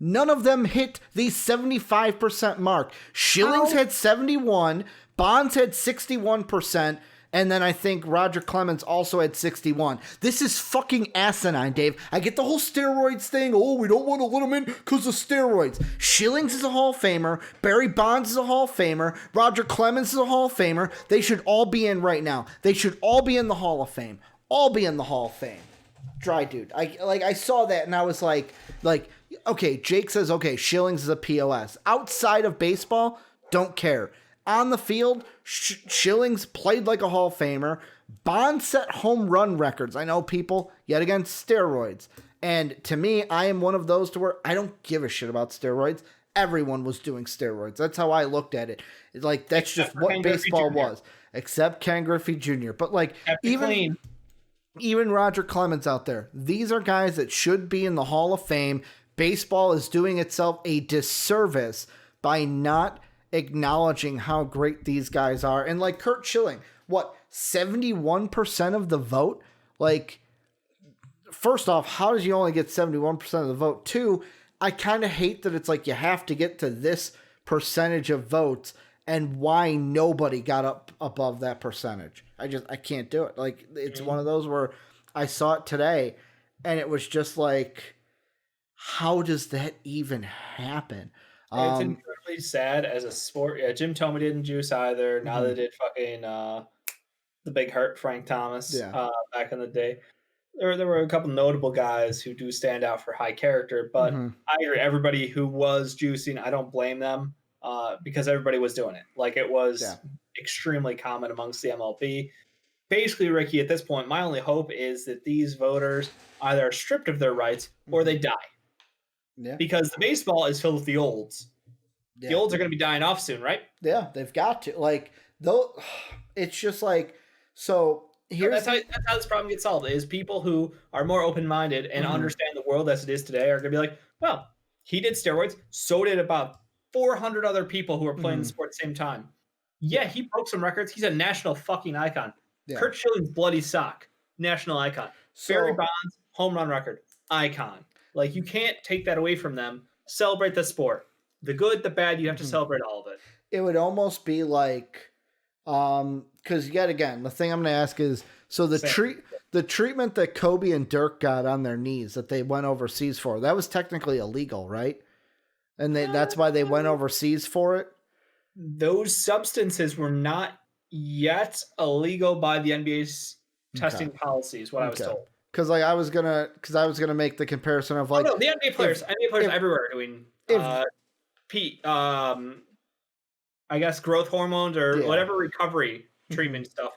None of them hit the 75% mark. Schillings had 71, Bonds had 61%, and then I think Roger Clemens also had 61. This is fucking asinine, Dave. I get the whole steroids thing. Oh, we don't want to let them in because of steroids. Schillings is a Hall of Famer. Barry Bonds is a Hall of Famer. Roger Clemens is a Hall of Famer. They should all be in right now. They should all be in the Hall of Fame. All be in the Hall of Fame. Dry dude. I saw that and I was like, okay, Jake says, okay, Schillings is a POS. Outside of baseball, don't care. On the field, Schillings played like a Hall of Famer. Bond set home run records. I know people, yet again, steroids. And to me, I am one of those to where I don't give a shit about steroids. Everyone was doing steroids. That's how I looked at it. It's like, that's just what baseball was. Except Ken Griffey Jr. But like, even Roger Clemens out there, these are guys that should be in the Hall of Fame. Baseball is doing itself a disservice by not acknowledging how great these guys are. And like Curt Schilling, 71% of the vote? Like, first off, how does you only get 71% of the vote? 2, I kind of hate that it's like you have to get to this percentage of votes, and why nobody got up above that percentage. I can't do it. Like, it's one of those where I saw it today and it was just like, how does that even happen? It's incredibly sad as a sport. Yeah, Jim Thome didn't juice either. Now they did fucking the big hurt Frank Thomas back in the day. There were a couple notable guys who do stand out for high character, but I agree. Everybody who was juicing, I don't blame them. because everybody was doing it. Like it was Yeah. extremely common amongst the MLB. Basically, Ricky, at this point, my only hope is that these voters either are stripped of their rights or they die. Yeah. Because the baseball is filled with the olds. Yeah. The olds are going to be dying off soon, right? Yeah, they've got to. Like, though, it's just like, so here's... That's how this problem gets solved, is people who are more open-minded and understand the world as it is today are going to be like, well, he did steroids, so did about 400 other people who were playing the sport at the same time. Yeah, he broke some records. He's a national fucking icon. Yeah. Kurt Schilling's bloody sock, national icon. Barry Bonds, home run record, icon. Like, you can't take that away from them. Celebrate the sport. The good, the bad, you have to celebrate all of it. It would almost be like, because yet again, the thing I'm going to ask is, so the treatment that Kobe and Dirk got on their knees that they went overseas for, that was technically illegal, right? And that's why they went overseas for it? Those substances were not yet illegal by the NBA's testing policies, what I was told. Because like I was gonna make the comparison of like, the NBA players everywhere are doing I guess growth hormones or whatever recovery treatment stuff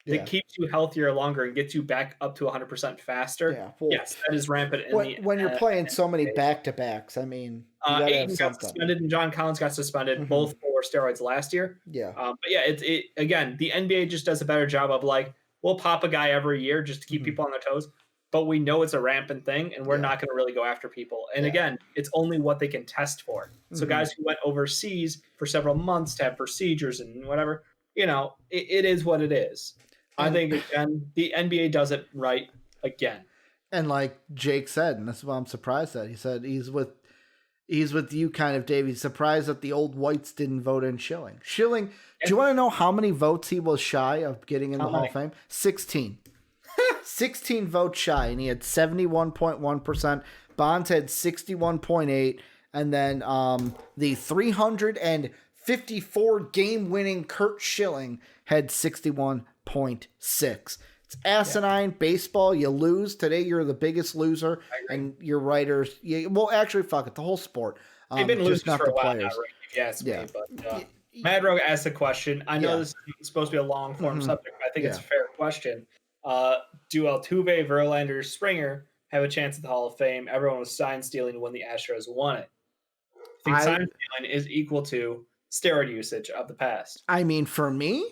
that keeps you healthier longer and gets you back up to 100% faster. Yeah, well, yes, that is rampant. When you're playing so many back-to-backs, I mean, Ayton got suspended and John Collins got suspended both for steroids last year. Yeah, but yeah, it again, the NBA just does a better job of like, we'll pop a guy every year just to keep people on their toes. But we know it's a rampant thing, and we're not going to really go after people. And again, it's only what they can test for. So guys who went overseas for several months to have procedures and whatever, it is what it is. I think, again, the NBA does it right again. And like Jake said, and that's why I'm surprised at, he said he's with you kind of, Dave. He's surprised that the old whites didn't vote in Schilling. Schilling, do you want to know how many votes he was shy of getting in the Hall of Fame? 16. 16 votes shy, and he had 71.1%. Bonds had 61.8%, and then the 354 game-winning Kurt Schilling had 61.6%. It's asinine baseball. You lose today. You're the biggest loser, and your writers. Well, actually, fuck it. The whole sport. They've been losing for a while now, right? If you ask me, but Mad Rogue asked a question. I know this is supposed to be a long-form subject, but I think it's a fair question. Do Altuve, Verlander, Springer have a chance at the Hall of Fame? Everyone was sign stealing when the Astros won it. I think sign stealing is equal to steroid usage of the past. I mean, for me,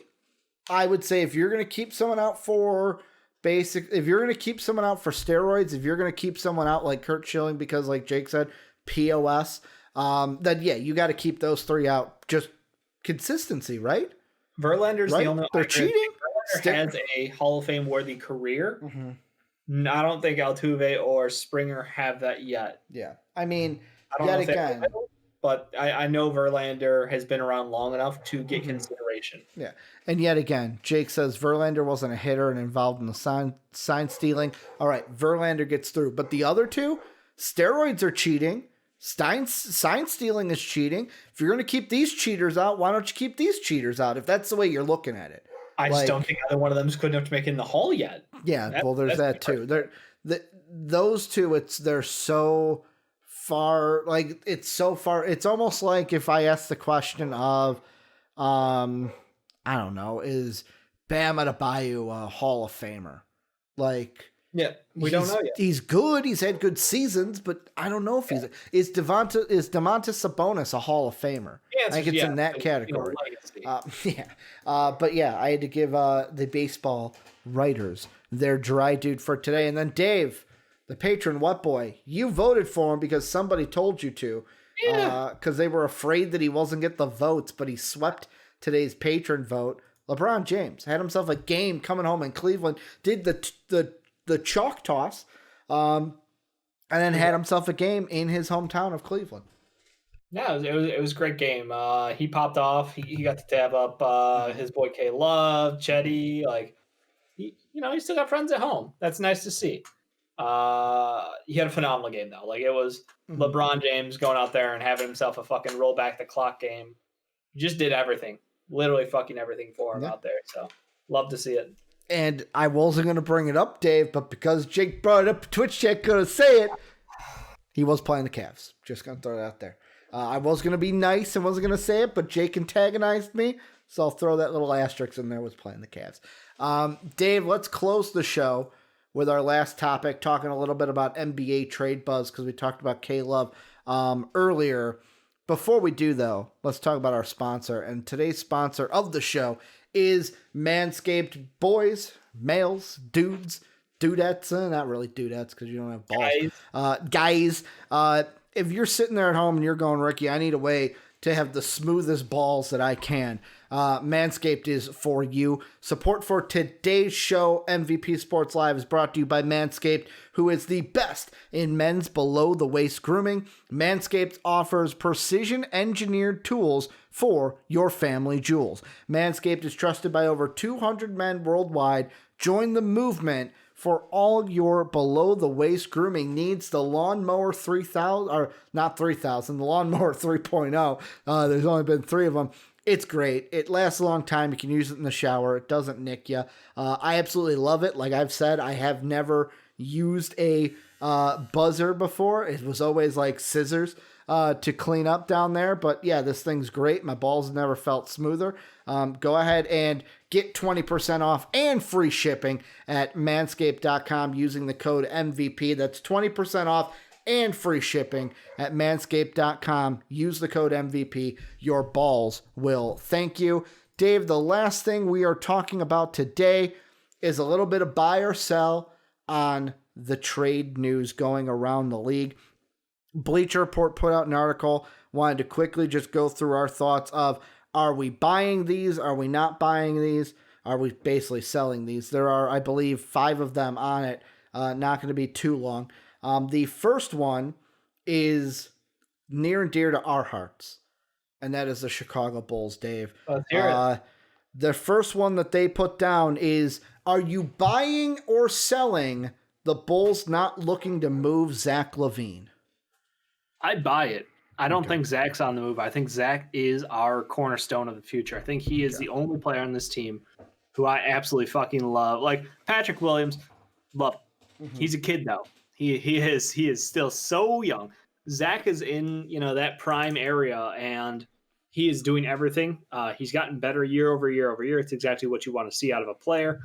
I would say if you're going to keep someone out for if you're going to keep someone out for steroids, if you're going to keep someone out like Kurt Schilling because, like Jake said, POS, then you got to keep those three out. Just consistency, right? Verlander's the only one. They're cheating. Has a Hall of Fame worthy career. I don't think Altuve or Springer have that yet. Yeah, I mean, I don't know if again, but I know Verlander has been around long enough to get consideration. Yeah, and yet again, Jake says Verlander wasn't a hitter and involved in the sign stealing. All right, Verlander gets through, but the other two, steroids are cheating. Sign stealing is cheating. If you're going to keep these cheaters out, why don't you keep these cheaters out? If that's the way you're looking at it. I just don't think either one of them is good enough to make it in the Hall yet. Yeah, there's that too. Those two, they're so far. Like it's so far. It's almost like if I ask the question of, I don't know, is Bam Adebayo a Hall of Famer? Like, yeah, we don't know yet. He's good. He's had good seasons, but I don't know if is Domantas Sabonis a Hall of Famer? Yeah, I think it's in that category. But yeah, I had to give the baseball writers their dry dude for today. And then Dave, the patron, what boy, you voted for him because somebody told you to. Because they were afraid that he wasn't get the votes, but he swept today's patron vote. LeBron James had himself a game coming home in Cleveland, did the chalk toss, and then had himself a game in his hometown of Cleveland. Yeah, it was a great game. He popped off. He got to dab up his boy K Love, Chetty. Like, he still got friends at home. That's nice to see. He had a phenomenal game though. Like, it was LeBron James going out there and having himself a fucking roll back the clock game. He just did everything, literally fucking everything for him out there. So love to see it. And I wasn't going to bring it up, Dave, but because Jake brought it up, Twitch chat going to say it. He was playing the Cavs. Just going to throw it out there. I was going to be nice and wasn't going to say it, but Jake antagonized me, so I'll throw that little asterisk in there with playing the Cavs. Dave, let's close the show with our last topic, talking a little bit about NBA trade buzz, because we talked about K-Love earlier. Before we do, though, let's talk about our sponsor. And today's sponsor of the show is Manscaped. Boys, males, dudes, dudettes, not really dudettes because you don't have balls. Guys, if you're sitting there at home and you're going, Ricky, I need a way to have the smoothest balls that I can, Manscaped is for you. Support for today's show, MVP Sports Live, is brought to you by Manscaped, who is the best in men's below-the-waist grooming. Manscaped offers precision-engineered tools for your family jewels. Manscaped is trusted by over 200 men worldwide. Join the movement for all your below-the-waist grooming needs. The Lawnmower 3000, or not 3000, the Lawnmower 3.0. There's only been 3 of them. It's great. It lasts a long time. You can use it in the shower. It doesn't nick you. I absolutely love it. Like I've said, I have never used a buzzer before. It was always like scissors to clean up down there. But yeah, this thing's great. My balls never felt smoother. Go ahead and get 20% off and free shipping at manscaped.com using the code MVP. That's 20% off and free shipping at manscaped.com. Use the code MVP. Your balls will thank you. Dave, the last thing we are talking about today is a little bit of buy or sell on the trade news going around the league. Bleacher Report put out an article. Wanted to quickly just go through our thoughts of, are we buying these? Are we not buying these? Are we basically selling these? There are, I believe, 5 of them on it. Not going to be too long. The first one is near and dear to our hearts, and that is the Chicago Bulls, Dave. The first one that they put down is, are you buying or selling the Bulls not looking to move Zach LaVine? I'd buy it. I don't think Zach's on the move. I think Zach is our cornerstone of the future. I think he is the only player on this team who I absolutely fucking love. Like Patrick Williams, love. He's a kid though. He is still so young. Zach is in, that prime area, and he is doing everything. He's gotten better year over year over year. It's exactly what you want to see out of a player.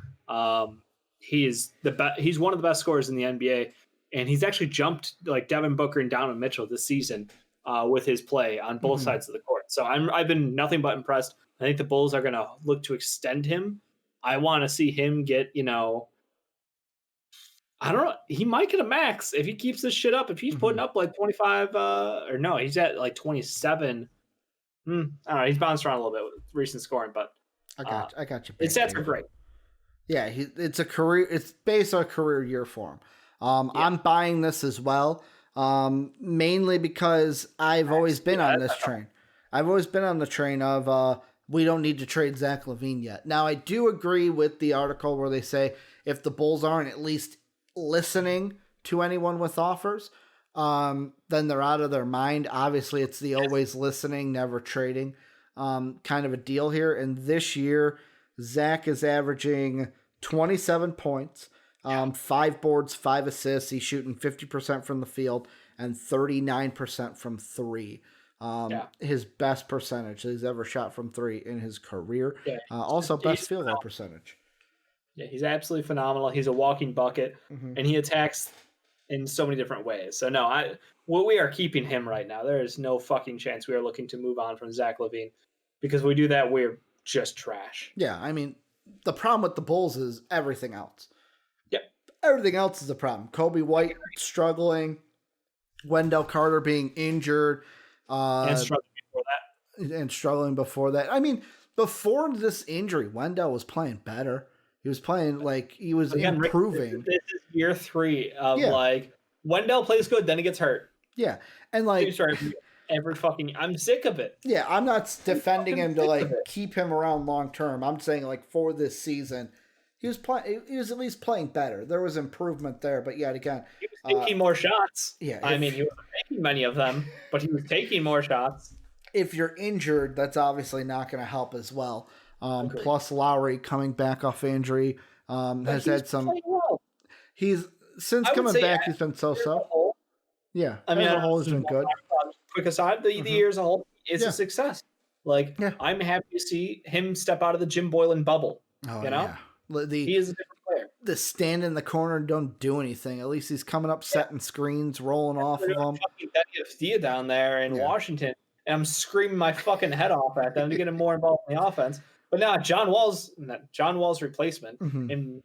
He is he's one of the best scorers in the NBA, and he's actually jumped like Devin Booker and Donovan Mitchell this season with his play on both sides of the court. So I've been nothing but impressed. I think the Bulls are going to look to extend him. I want to see him get, I don't know. He might get a max if he keeps this shit up. If he's putting up like 25, or no, he's at like 27. I don't know. He's bounced around a little bit with recent scoring, but I got you. His stats are great. Yeah, it's a career. It's based on a career year for him. I'm buying this as well, mainly because I've always been on this train. I've always been on the train of we don't need to trade Zach LaVine yet. Now, I do agree with the article where they say if the Bulls aren't at least listening to anyone with offers, then they're out of their mind. Obviously, it's the always listening, never trading kind of a deal here. And this year, Zach is averaging 27 points, 5 boards, 5 assists. He's shooting 50% from the field and 39% from 3. His best percentage he's ever shot from 3 in his career. Also best field goal percentage. Yeah, he's absolutely phenomenal. He's a walking bucket, and he attacks in so many different ways. So no, we are keeping him right now. There is no fucking chance we are looking to move on from Zach LaVine, because if we do that, we're just trash. Yeah, I mean, the problem with the Bulls is everything else. Yep. Everything else is a problem. Kobe White struggling, Wendell Carter being injured, and struggling before that. I mean, before this injury, Wendell was playing better. He was playing like he was improving. This is year 3 of like Wendell plays good, then he gets hurt. Yeah, and like I'm sick of it. Yeah, I'm not defending him to like keep him around long term. I'm saying like for this season, he was at least playing better. There was improvement there, but yet again, he was taking more shots. Yeah, I mean, he wasn't making many of them, but he was taking more shots. If you're injured, that's obviously not going to help as well. Plus Lowry coming back off injury has had some. Well. He's since coming back, he's been so-so. Yeah, I mean, as a whole, has been good. quick aside, the year as a whole is a success. Like, I'm happy to see him step out of the Jim Boylan bubble. Oh, you know? He is a different player. The stand in the corner and don't do anything. At least he's coming up, setting screens, rolling off of them. Fucking WFD down there in Washington, and I'm screaming my fucking head off at them to get him more involved in the offense. But now John Wall's replacement in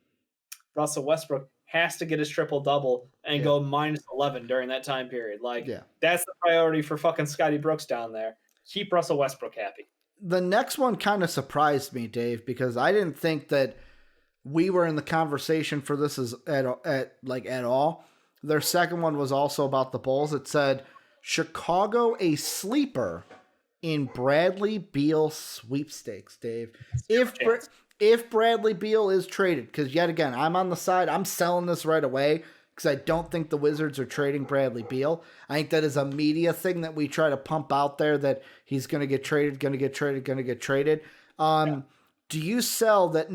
Russell Westbrook has to get his triple-double and go minus 11 during that time period. Like, that's the priority for fucking Scotty Brooks down there. Keep Russell Westbrook happy. The next one kind of surprised me, Dave, because I didn't think that we were in the conversation for this at all. Their second one was also about the Bulls. It said, Chicago a sleeper in Bradley Beal sweepstakes, Dave. If Bradley Beal is traded, because yet again, I'm on the side, I'm selling this right away because I don't think the Wizards are trading Bradley Beal. I think that is a media thing that we try to pump out there that he's going to get traded. Do you sell that?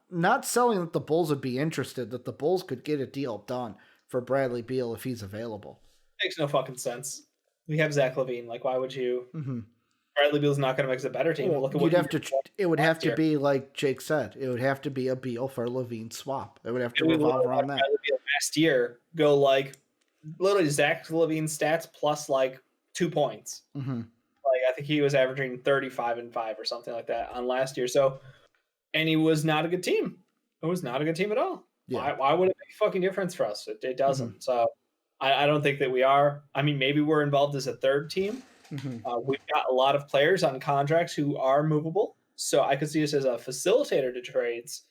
Not selling that the Bulls would be interested, that the Bulls could get a deal done for Bradley Beal if he's available. Makes no fucking sense. We have Zach LaVine. Like, why would you? Bradley Beal's not going to make us a better team. Well, look at it would have to be like Jake said. It would have to be a Beal for LaVine swap. It would have to revolve around that. Last year, go like literally Zach LaVine stats plus like 2 points. Like, I think he was averaging 35 and 5 or something like that on last year. So, and he was not a good team. It was not a good team at all. Yeah. Why would it make a fucking difference for us? It doesn't. So I don't think that we are. I mean, maybe we're involved as a third team. We've got a lot of players on contracts who are movable. So I could see us as a facilitator to trades.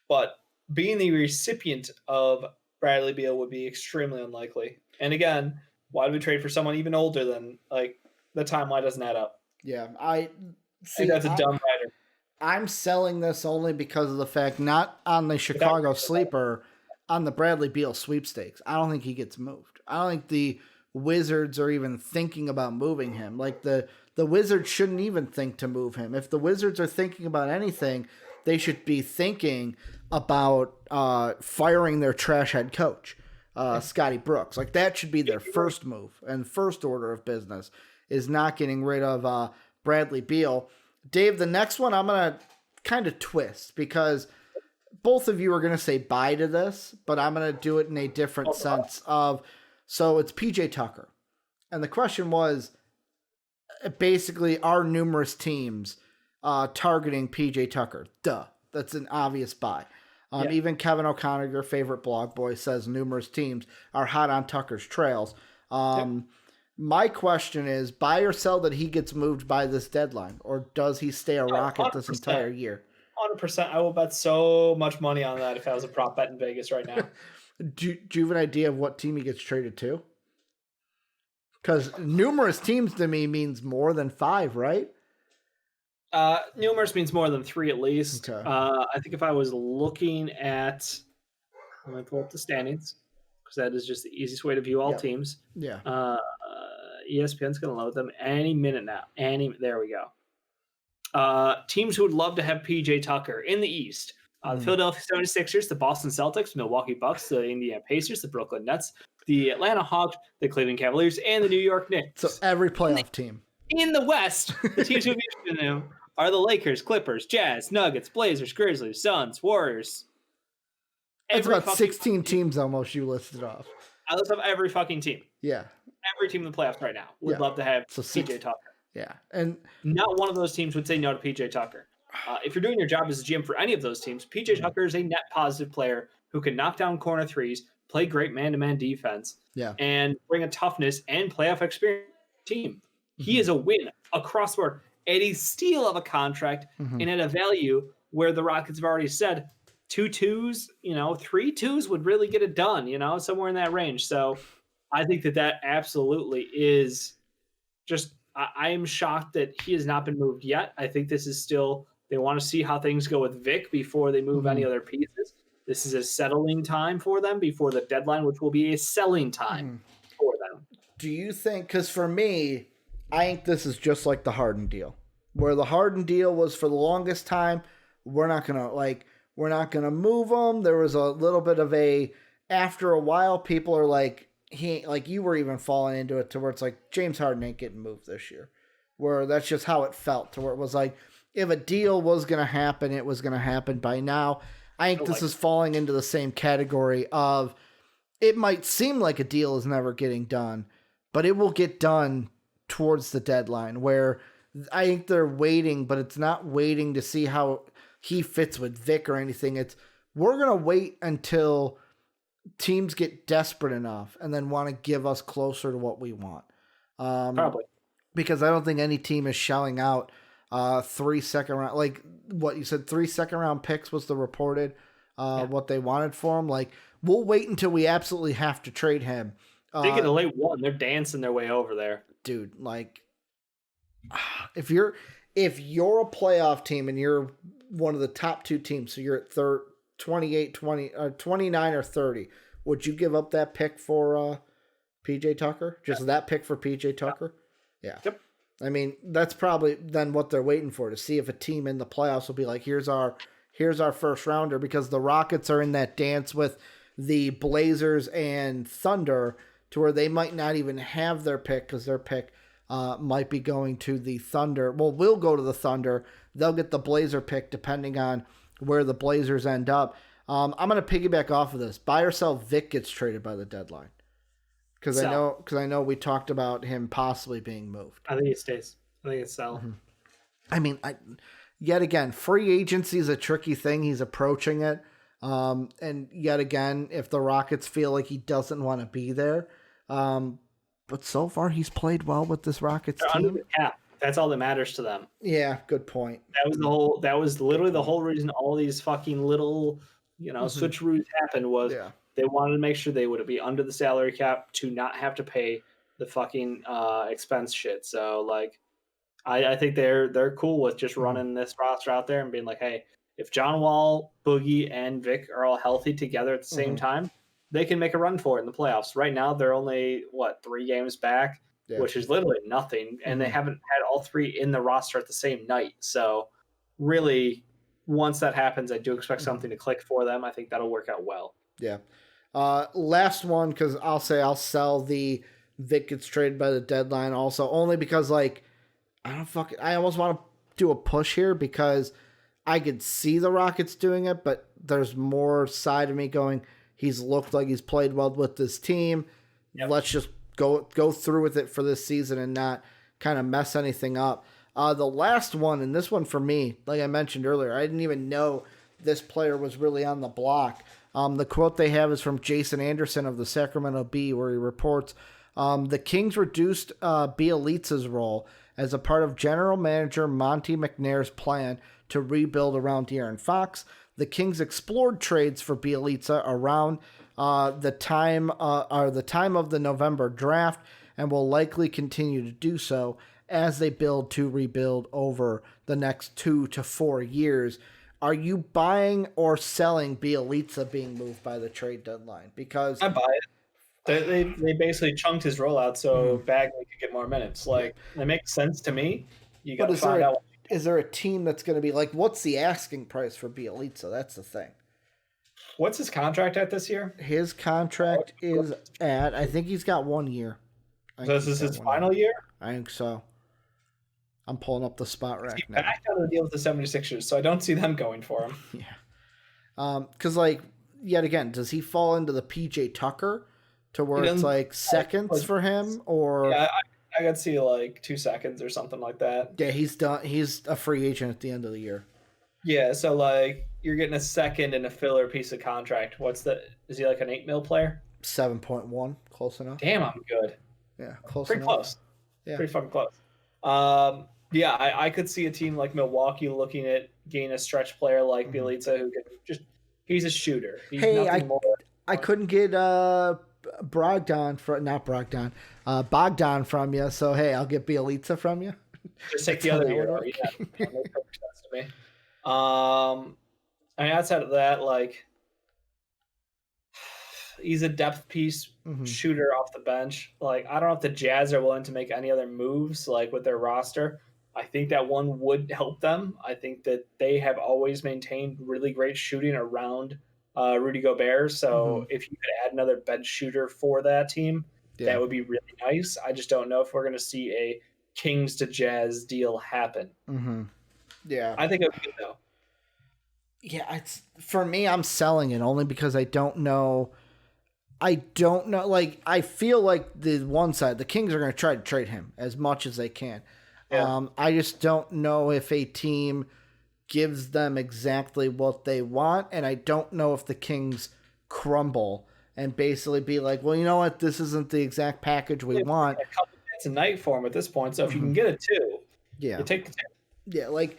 But being the recipient of Bradley Beal would be extremely unlikely. And again, why do we trade for someone even older than, like, the timeline doesn't add up? Yeah, I think that's a dumb writer. I'm selling this only because of the fact, not on the Chicago sleeper, on the Bradley Beal sweepstakes. I don't think he gets moved. I don't think the Wizards are even thinking about moving him. Like, the Wizards shouldn't even think to move him. If the Wizards are thinking about anything, they should be thinking about firing their trash head coach, Scotty Brooks. Like, that should be their first move and first order of business, is not getting rid of Bradley Beal. Dave, the next one I'm going to kind of twist, because both of you are going to say bye to this, but I'm going to do it in a different sense of, so it's PJ Tucker. And the question was, basically, are numerous teams targeting PJ Tucker? Duh. That's an obvious buy. Even Kevin O'Connor, your favorite blog boy, says numerous teams are hot on Tucker's trails. My question is, buy or sell that he gets moved by this deadline, or does he stay a Rocket this entire year? 100%. I will bet so much money on that if I was a prop bet in Vegas right now. Do you have an idea of what team he gets traded to? Because numerous teams to me means more than 5, right? Numerous means more than 3 at least. Okay. I think if I was looking at, I'm going to pull up the standings, because that is just the easiest way to view all teams. Yeah. ESPN's going to load them any minute now. There we go. Teams who would love to have PJ Tucker in the East. The Philadelphia 76ers, the Boston Celtics, Milwaukee Bucks, the Indiana Pacers, the Brooklyn Nets, the Atlanta Hawks, the Cleveland Cavaliers, and the New York Knicks. So every playoff team. In the West, the teams who would be interested in them are the Lakers, Clippers, Jazz, Nuggets, Blazers, Grizzlies, Suns, Warriors. That's about 16 teams almost you listed off. I list off every fucking team. Yeah. Every team in the playoffs right now would love to have PJ Tucker. Yeah. And not one of those teams would say no to PJ Tucker. If you're doing your job as a GM for any of those teams, PJ Tucker is a net positive player who can knock down corner threes, play great man-to-man defense, and bring a toughness and playoff experience team. He is a win across the board at a steal of a contract and at a value where the Rockets have already said 2 2s, 3 2s would really get it done, somewhere in that range. So I think that absolutely is just, I am shocked that he has not been moved yet. I think this is still, they want to see how things go with Vic before they move any other pieces. This is a settling time for them before the deadline, which will be a selling time for them. Do you think, because for me, I think this is just like the Harden deal, where the Harden deal was for the longest time, we're not going to move them. There was a little bit of after a while, people are like, he like you were even falling into it to where it's like James Harden ain't getting moved this year, where that's just how it felt to where it was like if a deal was going to happen, it was going to happen by now. I think this is falling into the same category of it might seem like a deal is never getting done, but it will get done towards the deadline where I think they're waiting, but it's not waiting to see how he fits with Vic or anything. It's we're going to wait until teams get desperate enough and then want to give us closer to what we want. Probably. Because I don't think any team is shelling out 3 second round, like what you said, 3 second round picks was the reported what they wanted for him. Like we'll wait until we absolutely have to trade him. They get a late one. They're dancing their way over there, dude. Like if you're a playoff team and you're one of the top 2 teams, so you're at 28, 20, 29 or 30, would you give up that pick for PJ Tucker? Just that pick for PJ Tucker? Yeah. Yep. I mean, that's probably then what they're waiting for, to see if a team in the playoffs will be like, here's our first rounder, because the Rockets are in that dance with the Blazers and Thunder to where they might not even have their pick because their pick might be going to the Thunder. Well, we'll go to the Thunder. They'll get the Blazer pick depending on where the Blazers end up. I'm going to piggyback off of this. Buy or sell Vic gets traded by the deadline. Because I know we talked about him possibly being moved. I think it stays. I think it's sell. Mm-hmm. I mean, yet again, free agency is a tricky thing. He's approaching it. And yet again, if the Rockets feel like he doesn't want to be there, but so far he's played well with this Rockets team. Yeah, that's all that matters to them. Yeah, good point. That was literally the whole reason all these fucking little, switcheroos happened was they wanted to make sure they would be under the salary cap to not have to pay the fucking expense shit. So like, I think they're cool with just running this roster out there and being like, hey, if John Wall, Boogie, and Vic are all healthy together at the same time, they can make a run for it in the playoffs. Right now, they're only 3 games back, which is literally nothing, and they haven't had all 3 in the roster at the same night. So really, once that happens, I do expect something to click for them. I think that'll work out well. Yeah. Last one, because I'll sell the Vic gets traded by the deadline also, only because I almost want to do a push here because I could see the Rockets doing it, but there's more side of me going, he's looked like he's played well with this team. Yep. Let's just go through with it for this season and not kind of mess anything up. The last one, and this one for me, like I mentioned earlier, I didn't even know this player was really on the block. The quote they have is from Jason Anderson of the Sacramento Bee, where he reports, the Kings reduced Bielitsa's role as a part of general manager Monty McNair's plan to rebuild around De'Aaron Fox. The Kings explored trades for Bielitsa around the time of the November draft and will likely continue to do so as they build to rebuild over the next 2 to 4 years. Are you buying or selling Bielitsa being moved by the trade deadline? Because I buy it. They basically chunked his rollout so Bagley could get more minutes. Like, it makes sense to me. You got to find out. Is there a team that's going to be like, what's the asking price for Bielitsa? That's the thing. What's his contract at this year? His contract is at, I think he's got 1 year. So this is his final year? I think so. I'm pulling up the spot rack now. He backed out of the deal with the 76ers, so I don't see them going for him. Yeah. Because, yet again, does he fall into the PJ Tucker to where it's seconds for him? Or yeah, I could see 2 seconds or something like that. Yeah, he's done. He's a free agent at the end of the year. Yeah, so you're getting a second and a filler piece of contract. Is he an $8 million player? 7.1, close enough. Damn, I'm good. Yeah, close Pretty enough. Close. Yeah. Pretty fucking close. Yeah, I could see a team like Milwaukee looking at getting a stretch player like Bielitsa who can he's a shooter. He's I couldn't get Bogdan from you, so hey, I'll get Bielitsa from you. Just take the other year. Yeah, makes perfect sense to me. Outside of that, he's a depth piece shooter off the bench. I don't know if the Jazz are willing to make any other moves with their roster. I think that one would help them. I think that they have always maintained really great shooting around Rudy Gobert. So if you could add another bench shooter for that team, that would be really nice. I just don't know if we're going to see a Kings to Jazz deal happen. Yeah. I think it would be good, though. Yeah, it's for me, I'm selling it only because I don't know. Like, I feel like the one side, the Kings are going to try to trade him as much as they can. Yeah. I just don't know if a team gives them exactly what they want, and I don't know if the Kings crumble and basically be like, well, you know what, this isn't the exact package we want. A couple minutes a night for him at this point, so if you can get it too, you take the two. Yeah, like,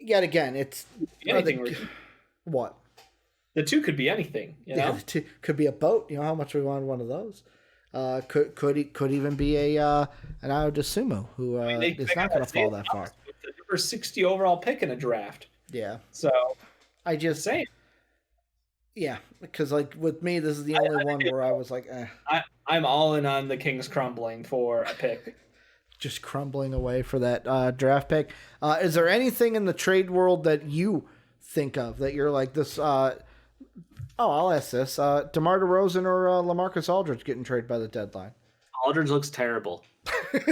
yet again, it's anything. What? The two could be anything. You know? The two could be a boat. You know how much we wanted one of those. Could even be an Aodosumu who is not going to fall that far. The number 60 overall pick in a draft. Yeah. So I just say. Yeah, because like with me, this is the only one where I was like, eh. I'm all in on the Kings crumbling for a pick. Just crumbling away for that draft pick. Is there anything in the trade world that you think of that you're like this? I'll ask this: DeMar DeRozan or LaMarcus Aldridge getting traded by the deadline? Aldridge looks terrible.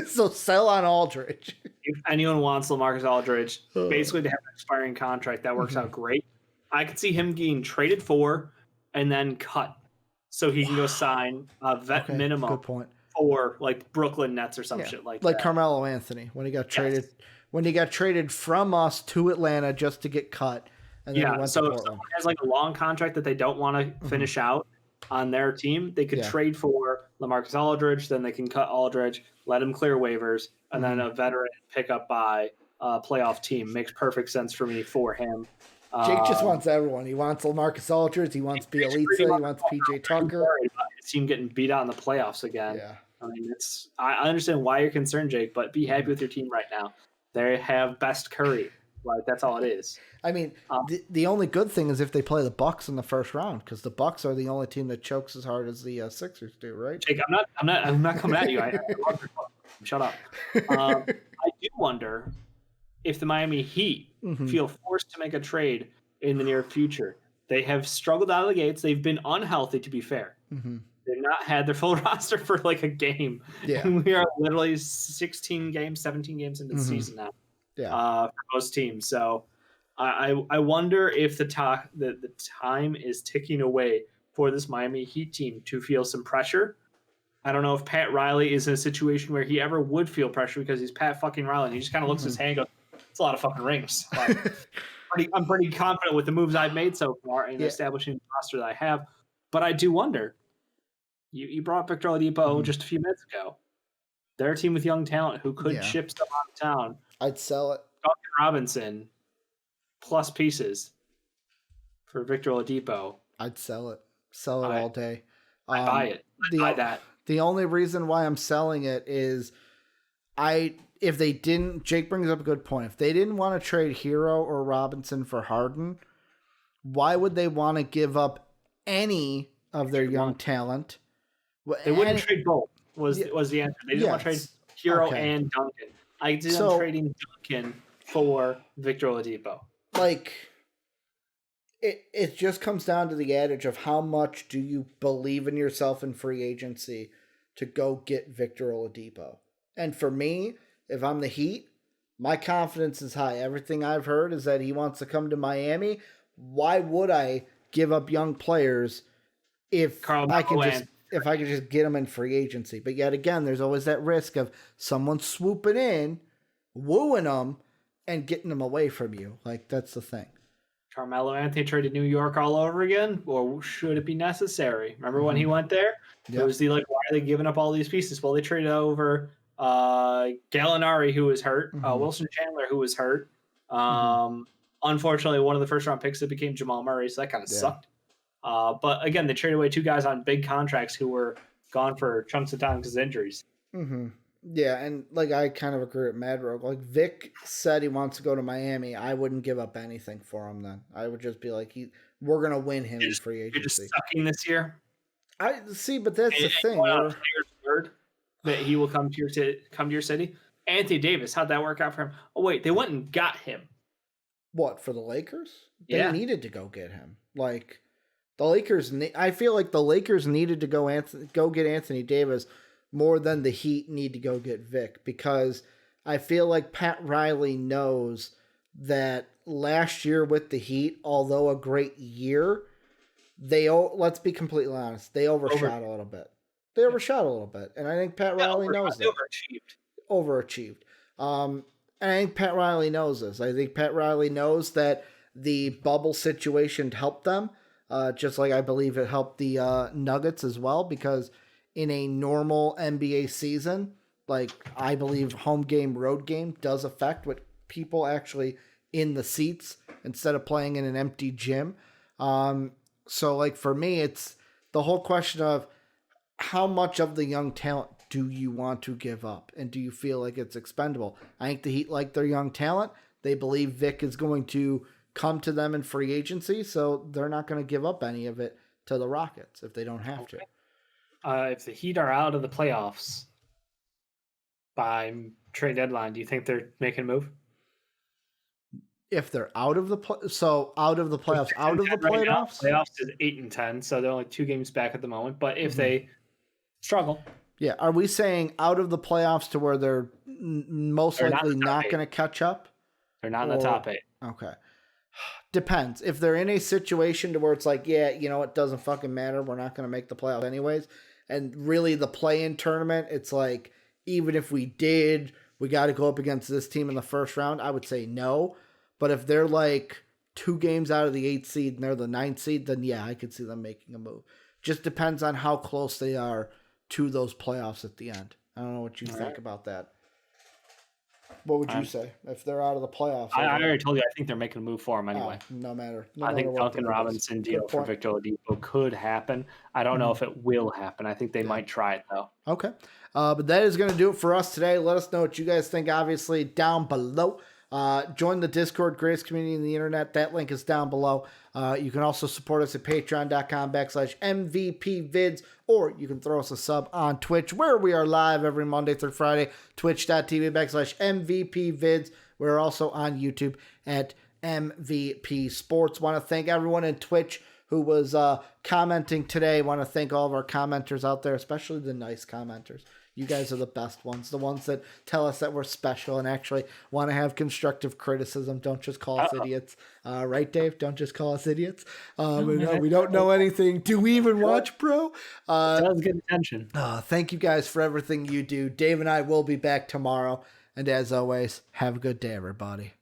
So sell on Aldridge. If anyone wants LaMarcus Aldridge, basically to have an expiring contract, that works out great. I could see him getting traded for and then cut so he can go sign a vet minimum. Good point. Or like Brooklyn Nets or some shit like that. Like Carmelo Anthony when he got traded. When he got traded from us to Atlanta just to get cut. And then he went to Portland. If someone has like a long contract that they don't want to finish out on their team, they could trade for LaMarcus Aldridge, then they can cut Aldridge, let him clear waivers, and then a veteran pick up by a playoff team. Makes perfect sense for me for him. Jake just wants everyone. He wants LaMarcus Aldridge. He wants Bielitsa. He wants PJ Tucker. His team getting beat out in the playoffs again. Yeah. I mean, I understand why you're concerned, Jake, but be happy with your team right now. They have best Curry. Like, that's all it is. I mean, the only good thing is if they play the Bucks in the first round, because the Bucks are the only team that chokes as hard as the Sixers do, right? Jake, I'm not coming at you. I love your book. Shut up. I do wonder if the Miami Heat feel forced to make a trade in the near future. They have struggled out of the gates. They've been unhealthy, to be fair. They've not had their full roster for like a game. Yeah. And we are literally 16 games, 17 games into the season now. Yeah. For most teams. So I wonder if the time is ticking away for this Miami Heat team to feel some pressure. I don't know if Pat Riley is in a situation where he ever would feel pressure because he's Pat fucking Riley. And he just kind of looks at his hand and goes, it's a lot of fucking rings. I'm pretty confident with the moves I've made so far in establishing the roster that I have. But I do wonder. You brought up Victor Oladipo just a few minutes ago. They're a team with young talent who could ship stuff out of town. I'd sell it. Duncan Robinson plus pieces for Victor Oladipo. I'd sell it. Sell it all day. I buy it. I buy that. The only reason why I'm selling it is if they didn't, Jake brings up a good point. If they didn't want to trade Hero or Robinson for Harden, why would they want to give up any of their young talent? They wouldn't trade both. Was the answer? They didn't want to trade Hero and Duncan. I did trading Duncan for Victor Oladipo. Like, it just comes down to the adage of how much do you believe in yourself in free agency to go get Victor Oladipo. And for me, if I'm the Heat, my confidence is high. Everything I've heard is that he wants to come to Miami. Why would I give up young players if I could just get them in free agency? But yet again, there's always that risk of someone swooping in, wooing them, and getting them away from you. Like, that's the thing. Carmelo Anthony traded New York all over again, or should it be necessary? Remember when he went there? It was why are they giving up all these pieces? Well, they traded over Gallinari, who was hurt, Wilson Chandler, who was hurt. Unfortunately, one of the first-round picks that became Jamal Murray, so that kind of sucked. But again, they traded away two guys on big contracts who were gone for chunks of time because of injuries. Yeah, and like I kind of agree with Mad Rogue. Like Vic said he wants to go to Miami. I wouldn't give up anything for him then. I would just be like, we're gonna win him in free agency. You're just sucking this year. I see, but that's the thing. Word that he will come to your city. Anthony Davis, how'd that work out for him? Oh wait, they went and got him. What, for the Lakers? They needed to go get him. Like, I feel like the Lakers needed to go get Anthony Davis more than the Heat need to go get Vic, because I feel like Pat Riley knows that last year with the Heat, although a great year, let's be completely honest, they overshot a little bit. They overshot a little bit, and I think Pat Riley knows that. Overachieved. And I think Pat Riley knows this. I think Pat Riley knows that the bubble situation helped them, just like I believe it helped the Nuggets as well, because in a normal NBA season, like I believe home game, road game does affect what people actually in the seats instead of playing in an empty gym. So like for me, it's the whole question of how much of the young talent do you want to give up? And do you feel like it's expendable? I think the Heat like their young talent. They believe Vic is going to come to them in free agency, so they're not going to give up any of it to the Rockets if they don't have to. If the Heat are out of the playoffs by trade deadline, do you think they're making a move? If they're out of the playoffs, out of the playoffs. Right now, playoffs is 8-10, so they're only 2 games back at the moment. But if they struggle, yeah, are we saying out of the playoffs to where they're most likely not going to catch up? They're not in the top 8. Okay, depends. If they're in a situation to where it's like, yeah, it doesn't fucking matter. We're not going to make the playoffs anyways. And really, the play-in tournament, it's like even if we did, we got to go up against this team in the first round. I would say no. But if they're like 2 games out of the 8th seed and they're the 9th seed, then yeah, I could see them making a move. Just depends on how close they are to those playoffs at the end. I don't know what you think about that. What would you say if they're out of the playoffs? I already told you I think they're making a move for him anyway. No matter. I think Duncan Robinson deal for Victor Oladipo could happen. I don't know if it will happen. I think they might try it though. Okay. But that is going to do it for us today. Let us know what you guys think, obviously, down below. Join the Discord, greatest community in the internet. That link is down below. You can also support us at patreon.com/MVPvids, or you can throw us a sub on Twitch, where we are live every Monday through Friday, twitch.tv/MVPvids. We're also on YouTube at MVP Sports. Want to thank everyone in Twitch who was commenting today. Want to thank all of our commenters out there, especially the nice commenters. You guys are the best ones, the ones that tell us that we're special and actually want to have constructive criticism. Don't just call us idiots. Right, Dave? Don't just call us idiots. We don't know anything. Do we even watch pro? That was good attention. Thank you guys for everything you do. Dave and I will be back tomorrow. And as always, have a good day, everybody.